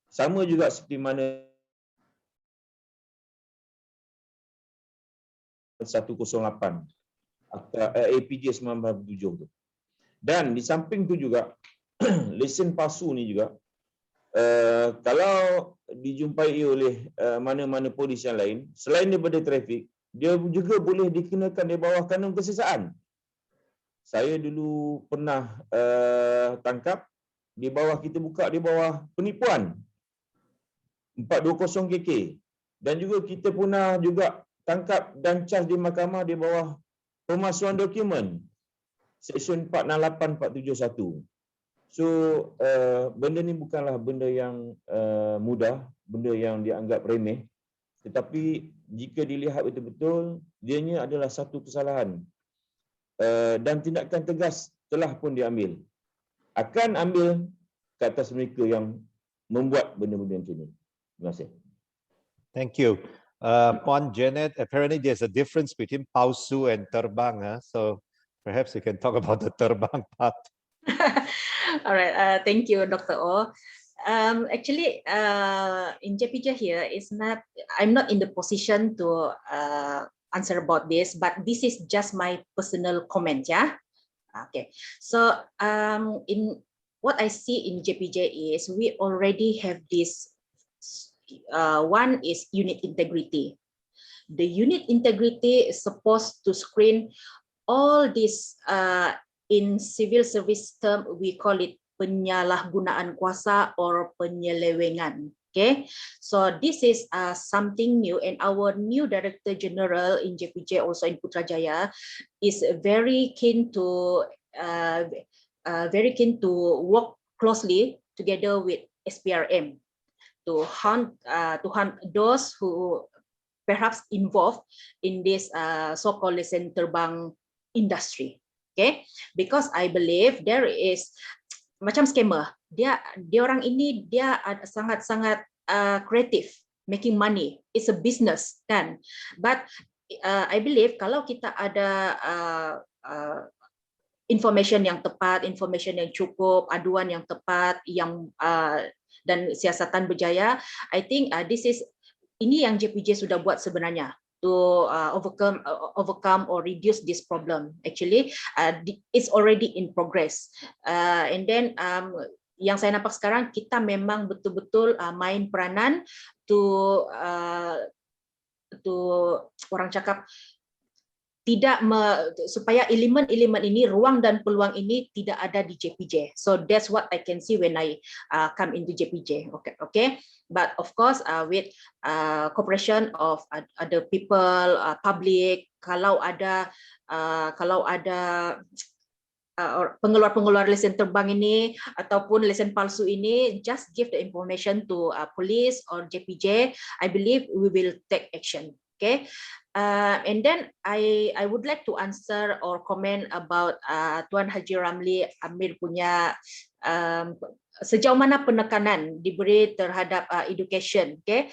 sama juga seperti mana 108 APJ 1997 tu. Dan di samping tu juga lesen palsu ni juga kalau dijumpai oleh mana-mana polis yang lain, selain daripada trafik, dia juga boleh dikenakan di bawah kanun kesesaan. Saya dulu pernah tangkap di bawah, kita buka di bawah penipuan 420 KK. Dan juga kita pernah juga tangkap dan cas di mahkamah di bawah pemalsuan dokumen Seksyen 468 471. So benda ni bukanlah benda yang mudah, benda yang dianggap remeh, tetapi jika dilihat betul-betul, dianya adalah satu kesalahan dan tindakan tegas telah pun diambil. Akan ambil ke atas mereka yang membuat benda-benda macam ini. Terima kasih. Thank you. Puan Janet, apparently there's a difference between palsu and terbang. So perhaps you can talk about the terbang part. All right. Thank you, Dr. O. Actually, in JPJ here, I'm not in the position to answer about this, but this is just my personal comment, yeah? Okay. So in what I see in JPJ is we already have this, one is unit integrity. The unit integrity is supposed to screen all this, in civil service term, we call it penyalahgunaan kuasa or penyelewengan. Okay, so this is something new, and our new Director General in JPJ, also in Putrajaya, is very keen to work closely together with SPRM to hunt those who perhaps involved in this so-called lesen terbang industry. Okay, because I believe there is macam scammer. Dia orang ini dia sangat-sangat kreatif, making money. It's a business kan. But I believe kalau kita ada information yang tepat, information yang cukup, aduan yang tepat, yang dan siasatan berjaya, I think ini yang JPJ sudah buat sebenarnya to overcome or reduce this problem. Actually, it's already in progress. And then yang saya nampak sekarang, kita memang betul-betul main peranan to orang cakap supaya elemen-elemen ini, ruang dan peluang ini tidak ada di JPJ. So that's what I can see when I come into JPJ. Okay. But of course, with cooperation of other people, public, kalau ada pengeluar-pengeluar lesen terbang ini ataupun lesen palsu ini, just give the information to police or JPJ. I believe we will take action. Okay. And then I would like to answer or comment about Tuan Haji Ramli Amir punya sejauh mana penekanan diberi terhadap education. Okay.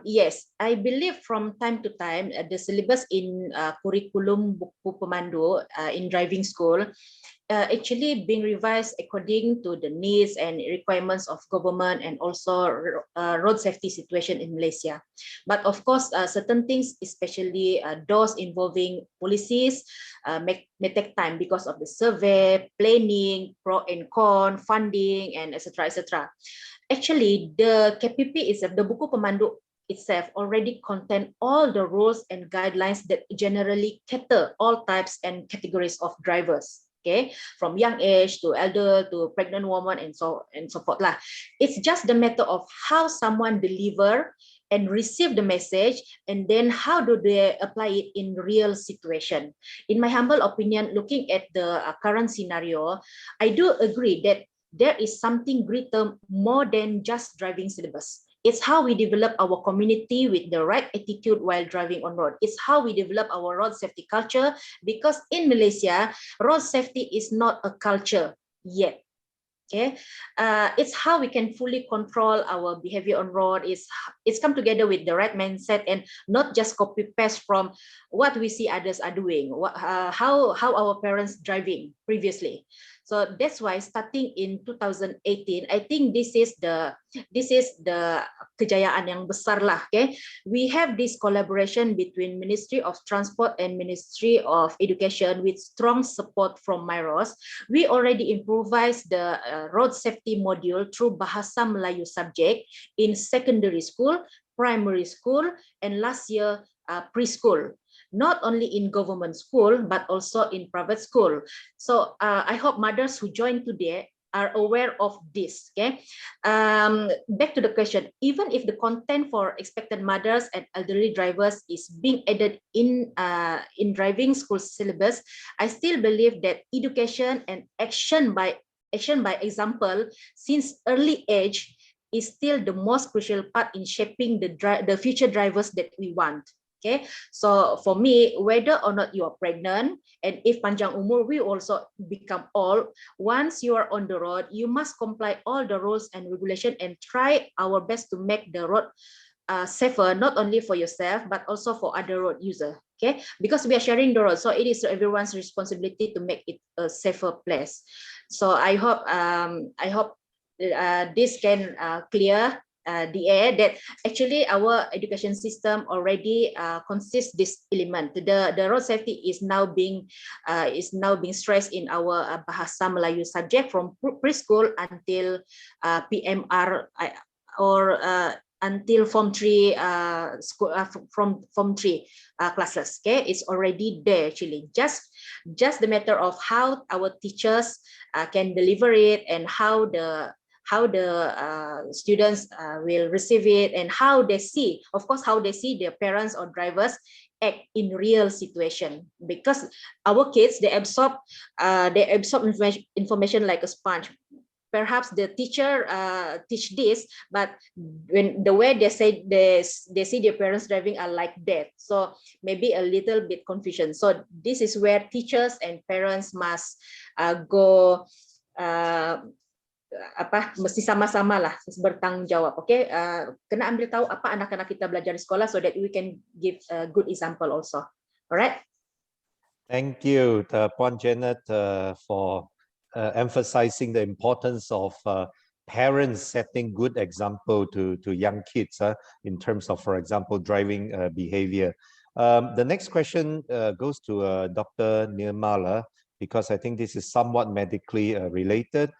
Yes, I believe from time to time the syllabus in curriculum buku pemandu in driving school actually being revised according to the needs and requirements of government and also road safety situation in Malaysia. But of course, certain things, especially those involving policies, may take time because of the survey, planning, pro and con, funding, and etc. etc. Actually, the KPP itself, the buku pemandu itself, already contain all the rules and guidelines that generally cater all types and categories of drivers. Okay, from young age to elder to pregnant woman and so forth lah. It's just the matter of how someone deliver and receive the message, and then how do they apply it in real situation. In my humble opinion, looking at the current scenario, I do agree that there is something greater more than just driving syllabus. It's how we develop our community with the right attitude while driving on road. It's how we develop our road safety culture, because in Malaysia, road safety is not a culture yet. Okay, it's how we can fully control our behavior on road. It's come together with the right mindset and not just copy paste from what we see others are doing. How our parents driving previously. So that's why starting in 2018, I think this is the kejayaan yang besar lah. Okay, we have this collaboration between Ministry of Transport and Ministry of Education with strong support from MIROS. We already improvised the road safety module through Bahasa Melayu subject in secondary school, primary school, and last year preschool. Not only in government school, but also in private school. So I hope mothers who join today are aware of this. Okay, back to the question. Even if the content for expectant mothers and elderly drivers is being added in driving school syllabus, I still believe that education and action by example since early age is still the most crucial part in shaping the future drivers that we want. Okay, so for me, whether or not you are pregnant, and if panjang umur we also become old, once you are on the road, you must comply all the rules and regulation and try our best to make the road safer, not only for yourself but also for other road user. Okay, because we are sharing the road, so it is everyone's responsibility to make it a safer place. So I hope this can clear the air that actually our education system already consists this element. The road safety is now being stressed in our Bahasa Melayu subject from preschool until PMR or until Form 3 school, from Form 3 classes. Okay, it's already there actually. Just the matter of how our teachers can deliver it, and how the students will receive it, and how they see, of course, how they see their parents or drivers act in real situation. Because our kids, they absorb information like a sponge. Perhaps the teacher teach this, but when the way they say they see their parents driving are like that, so maybe a little bit confusion. So this is where teachers and parents must go mesti sama-sama lah bertanggung jawab. Okay, kena ambil tahu apa anak-anak kita belajar di sekolah, so that we can give a good example also. Alright. Thank you, Puan Janet, for emphasizing the importance of parents setting good example to young kids in terms of, for example, driving behavior. The next question goes to Dr. Nirmala, because I think this is somewhat medically related.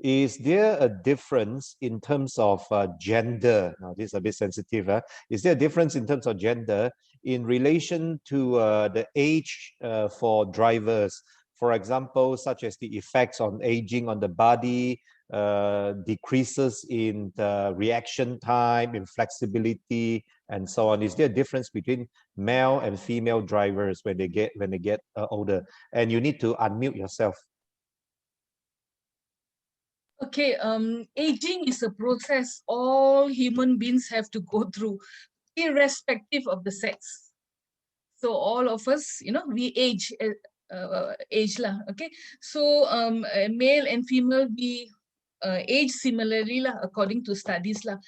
Is there a difference in terms of gender? Now, this is a bit sensitive. Is there a difference in terms of gender in relation to the age for drivers? For example, such as the effects on aging on the body, decreases in the reaction time, in flexibility, and so on. Is there a difference between male and female drivers when they get older? And you need to unmute yourself. Okay, aging is a process all human beings have to go through, irrespective of the sex. So all of us, we age lah. Okay, so male and female, we age similarly lah, according to studies lah.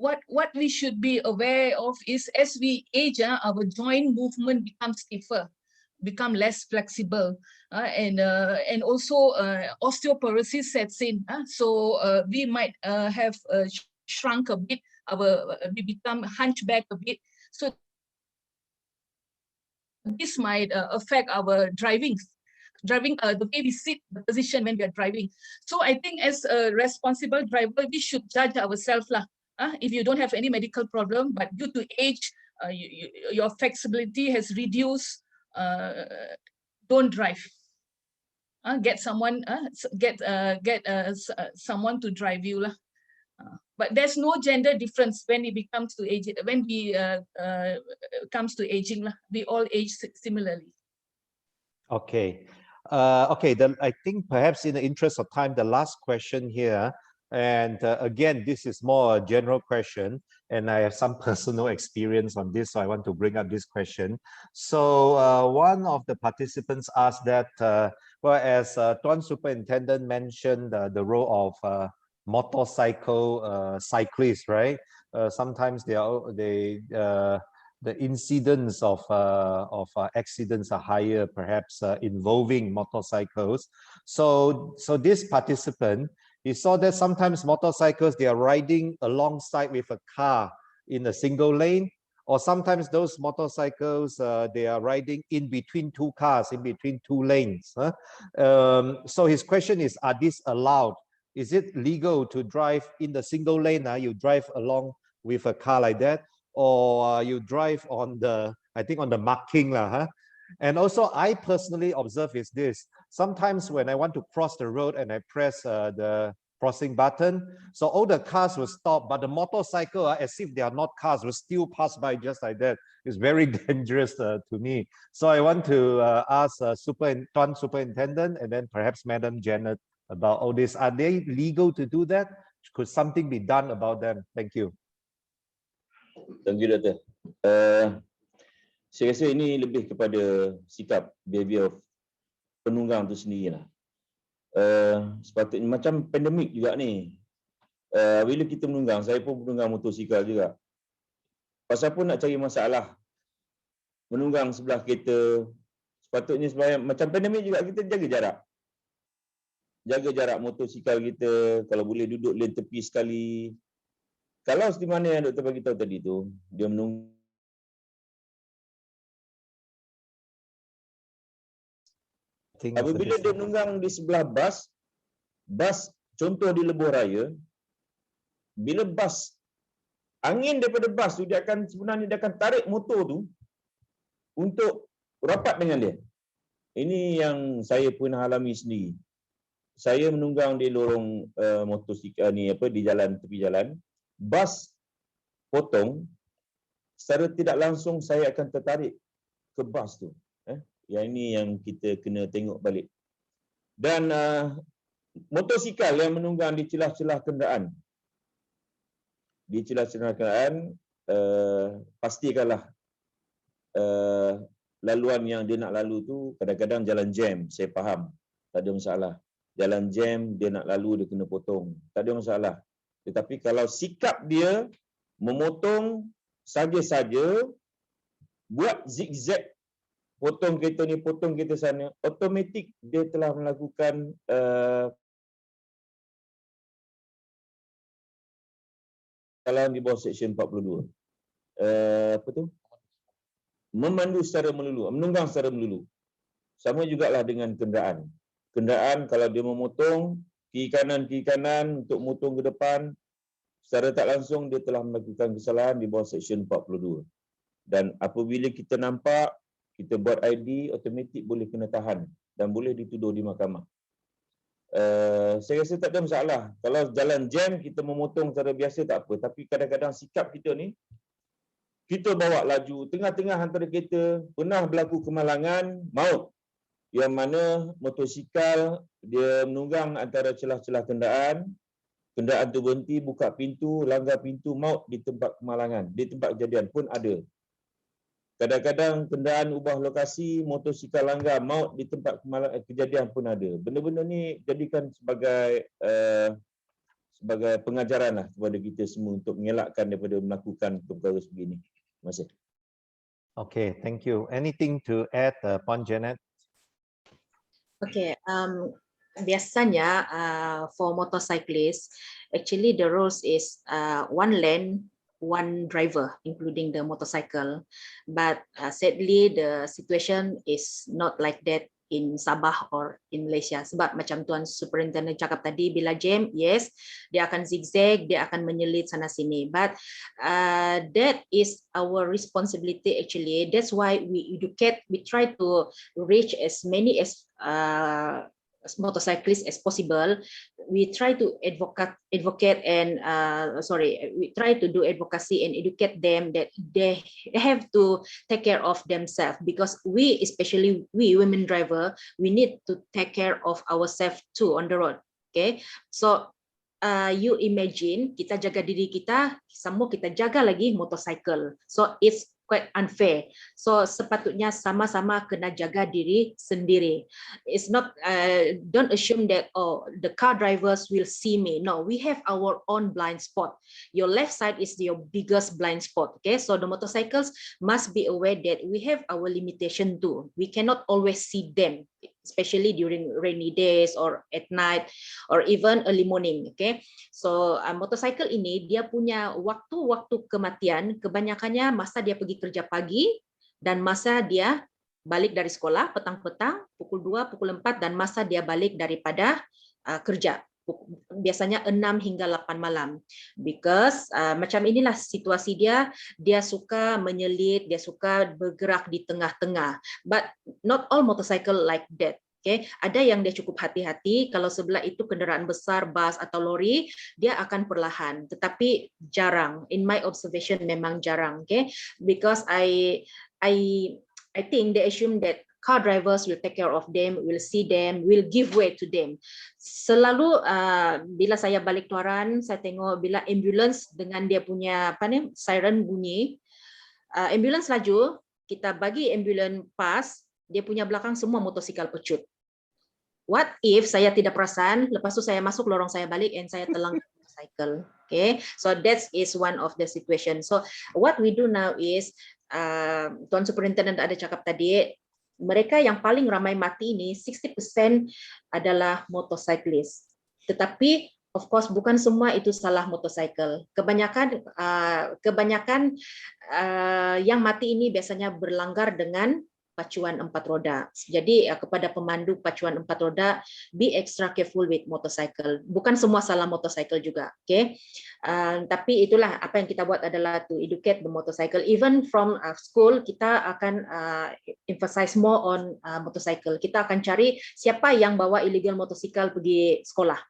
What we should be aware of is, as we age, our joint movement becomes stiffer, become less flexible, and also osteoporosis sets in. So we might have shrunk a bit, we become hunchback a bit. So this might affect our driving, the way we sit, the position when we are driving. So I think as a responsible driver, we should judge ourselves lah. If you don't have any medical problem, but due to age, your flexibility has reduced, don't drive. Get someone someone to drive you lah. But there's no gender difference when it becomes to age. When we comes to aging lah, we all age similarly. Okay. Okay, then I think perhaps in the interest of time, the last question here, and again, this is more a general question, and I have some personal experience on this, so I want to bring up this question. So one of the participants asked that, well, as Tuan Superintendent mentioned, the role of motorcycle cyclists, right? Sometimes the incidence of accidents are higher, perhaps involving motorcycles. So this participant, he saw that sometimes motorcycles, they are riding alongside with a car in a single lane, or sometimes those motorcycles, they are riding in between two cars, in between two lanes. So his question is, are these allowed? Is it legal to drive in the single lane? You drive along with a car like that, or you drive on the, I think on the marking lah, And also I personally observe is this, sometimes when I want to cross the road and I press the crossing button, so all the cars will stop, but the motorcycle, as if they are not cars, will still pass by just like that. It's very dangerous to me. So I want to ask Tuan Superintendent and then perhaps Madam Janet about all this. Are they legal to do that? Could something be done about them? Thank you. Thank you, Dr. Saya rasa ini lebih kepada sikap behavior penunggang itu sendiri lah. Sepatutnya macam pandemik juga ni. Bila kita menunggang, saya pun penunggang motosikal juga. Pasal pun nak cari masalah, menunggang sebelah kereta, sepatutnya macam pandemik juga kita jaga jarak. Jaga jarak motosikal kita, kalau boleh duduk lane tepi sekali. Kalau seperti mana yang Dr. bagi tahu tadi tu, dia menunggang. Apabila dia menunggang di sebelah bas contoh di lebuh raya, bila bas, angin daripada bas tu sebenarnya dia akan tarik motor tu untuk rapat dengan dia. Ini yang saya pernah alami sendiri. Saya menunggang di lorong motosikal ni di jalan, tepi jalan, bas potong, secara tidak langsung saya akan tertarik ke bas tu. Yang ini yang kita kena tengok balik. Dan motosikal yang menunggang di celah-celah kenderaan. Di celah-celah kenderaan, pastikanlah laluan yang dia nak lalu tu, kadang-kadang jalan jam, saya faham, tak ada masalah. Jalan jam, dia nak lalu, dia kena potong, tak ada masalah. Tetapi kalau sikap dia memotong saja-saja, buat zigzag, potong kereta ni, potong kereta sana, automatik dia telah melakukan kesalahan di bawah Seksyen 42. Memandu secara melulu, menunggang secara melulu. Sama jugalah dengan kenderaan. Kenderaan kalau dia memotong kiri kanan untuk motong ke depan, secara tak langsung dia telah melakukan kesalahan di bawah Seksyen 42. Dan apabila kita nampak, kita buat ID, automatik boleh kena tahan dan boleh dituduh di mahkamah. Saya rasa tak ada masalah. Kalau jalan jam, kita memotong secara biasa tak apa. Tapi kadang-kadang sikap kita ni, kita bawa laju, tengah-tengah antara kereta, pernah berlaku kemalangan, maut. Yang mana motosikal, dia menunggang antara celah-celah kenderaan, kenderaan tu berhenti, buka pintu, langgar pintu, maut di tempat kemalangan. Di tempat kejadian pun ada. Kadang-kadang kenderaan ubah lokasi, motosikal langgar, maut di tempat kejadian pun ada. Benda-benda ni jadikan sebagai pengajaran lah kepada kita semua untuk mengelakkan daripada melakukan perkara sebegini. Terima kasih. Okay, thank you. Anything to add, Puan Janet? Okay, biasanya for motorcyclists, actually the rules is one lane, one driver, including the motorcycle. But sadly, the situation is not like that in Sabah or in Malaysia. Sebab macam Tuan Superintendent cakap tadi, bila jam, yes, dia akan zigzag, dia akan menyelit sana sini. But that is our responsibility actually. That's why we educate, we try to reach as many as motorcyclists as possible. We try to advocate and we try to do advocacy and educate them that they have to take care of themselves, because we, especially we women driver, we need to take care of ourselves too on the road. Okay, so you imagine kita jaga diri kita, sama kita jaga lagi motorcycle, so it's quite unfair. So sepatutnya sama-sama kena jaga diri sendiri. It's not, don't assume that, oh, the car drivers will see me. No, we have our own blind spot. Your left side is your biggest blind spot. Okay, so the motorcycles must be aware that we have our limitation too. We cannot always see them, especially during rainy days or at night or even early morning. Okay, so motorcycle ini dia punya waktu-waktu kematian kebanyakannya masa dia pergi kerja pagi dan masa dia balik dari sekolah petang-petang pukul 2, pukul 4, dan masa dia balik daripada kerja biasanya 6 hingga 8 malam. Because macam inilah situasi dia suka menyelit, dia suka bergerak di tengah-tengah. But not all motorcycle like that. Okay, ada yang dia cukup hati-hati. Kalau sebelah itu kenderaan besar, bas atau lori, dia akan perlahan. Tetapi jarang. In my observation, memang jarang. Okay, because I think they assume that car drivers will take care of them, will see them, will give way to them. Selalu bila saya balik Tuaran, saya tengok bila ambulans dengan dia punya siren bunyi, ambulans laju, kita bagi ambulans pas, dia punya belakang semua motosikal pecut. What if saya tidak perasan, lepas tu saya masuk lorong saya balik and saya telang motorcycle. Okay, so that is one of the situation. So what we do now is, Tuan Superintendent ada cakap tadi, mereka yang paling ramai mati ini 60% adalah motorcyclist. Tetapi of course bukan semua itu salah motorcycle. Kebanyakan yang mati ini biasanya berlanggar dengan pacuan 4 roda. Jadi kepada pemandu pacuan 4 roda, be extra careful with motorcycle. Bukan semua salah motorcycle juga, okay? Tapi itulah apa yang kita buat adalah to educate the motorcycle. Even from school, kita akan emphasize more on motorcycle. Kita akan cari siapa yang bawa illegal motorcycle pergi sekolah.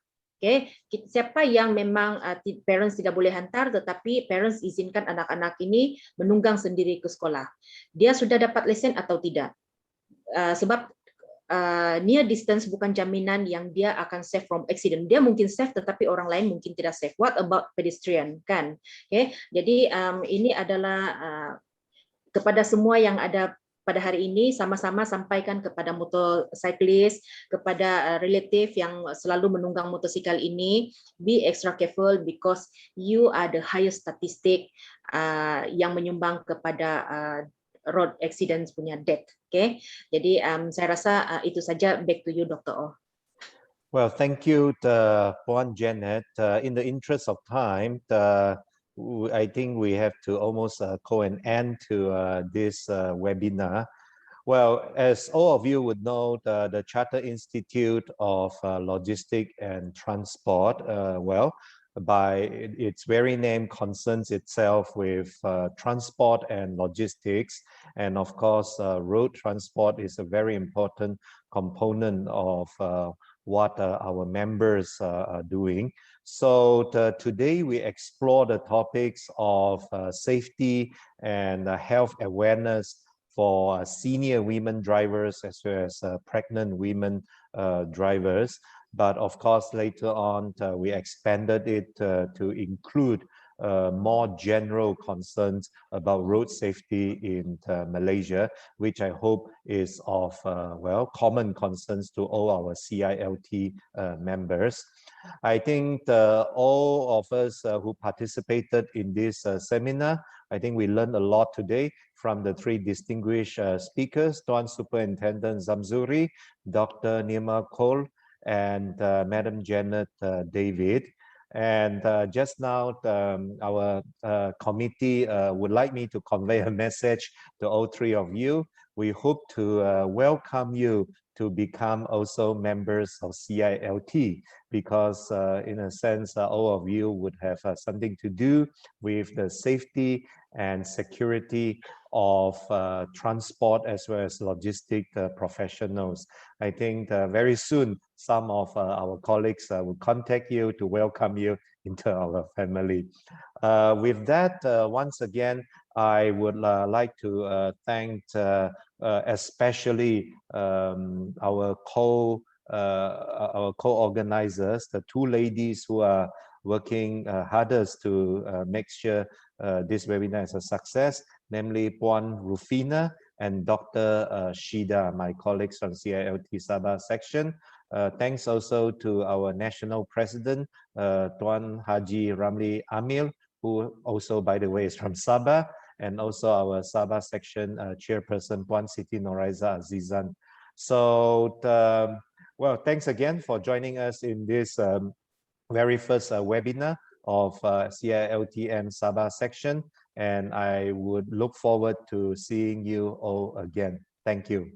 Okay, siapa yang memang parents tidak boleh hantar, tetapi parents izinkan anak-anak ini menunggang sendiri ke sekolah. Dia sudah dapat lesen atau tidak? Sebab near distance bukan jaminan yang dia akan safe from accident. Dia mungkin safe, tetapi orang lain mungkin tidak safe. What about pedestrian, kan? Okay, jadi ini adalah kepada semua yang ada pada hari ini, sama-sama sampaikan kepada motorcyclist, kepada relatif yang selalu menunggang motosikal ini, be extra careful because you are the highest statistic yang menyumbang kepada road accidents punya death. Okay, jadi saya rasa itu saja. Back to you, Dr. Oh. Well, thank you, Puan Janet. In the interest of time, I think we have to almost call an end to this webinar. Well, as all of you would know, the Charter Institute of Logistics and Transport, by its very name, concerns itself with transport and logistics. And of course, road transport is a very important component of what our members are doing. So today we explore the topics of safety and health awareness for senior women drivers as well as pregnant women drivers. But of course, later on, we expanded it to include more general concerns about road safety in Malaysia, which I hope is of common concerns to all our CILT members. I think all of us who participated in this seminar, I think we learned a lot today from the 3 distinguished speakers, Tuan Superintendent Zamzuri, Dr. Nirma Kaur, and Madam Janet David. And just now, our committee would like me to convey a message to all 3 of you. We hope to welcome you to become also members of CILT, because in a sense, all of you would have something to do with the safety and security of transport as well as logistic professionals. I think very soon, some of our colleagues will contact you to welcome you into our family. With that, once again, I would like to thank especially our co-organizers, the 2 ladies who are working hardest to make sure this webinar is a success, namely Puan Rufina and Dr. Shida, my colleagues from CILT Sabah section. Thanks also to our national president, Tuan Haji Ramli Amil, who also, by the way, is from Sabah, and also our Sabah section chairperson, Puan Siti Noraiza Azizan. So, well, thanks again for joining us in this very first webinar of CILTM Sabah section, and I would look forward to seeing you all again. Thank you.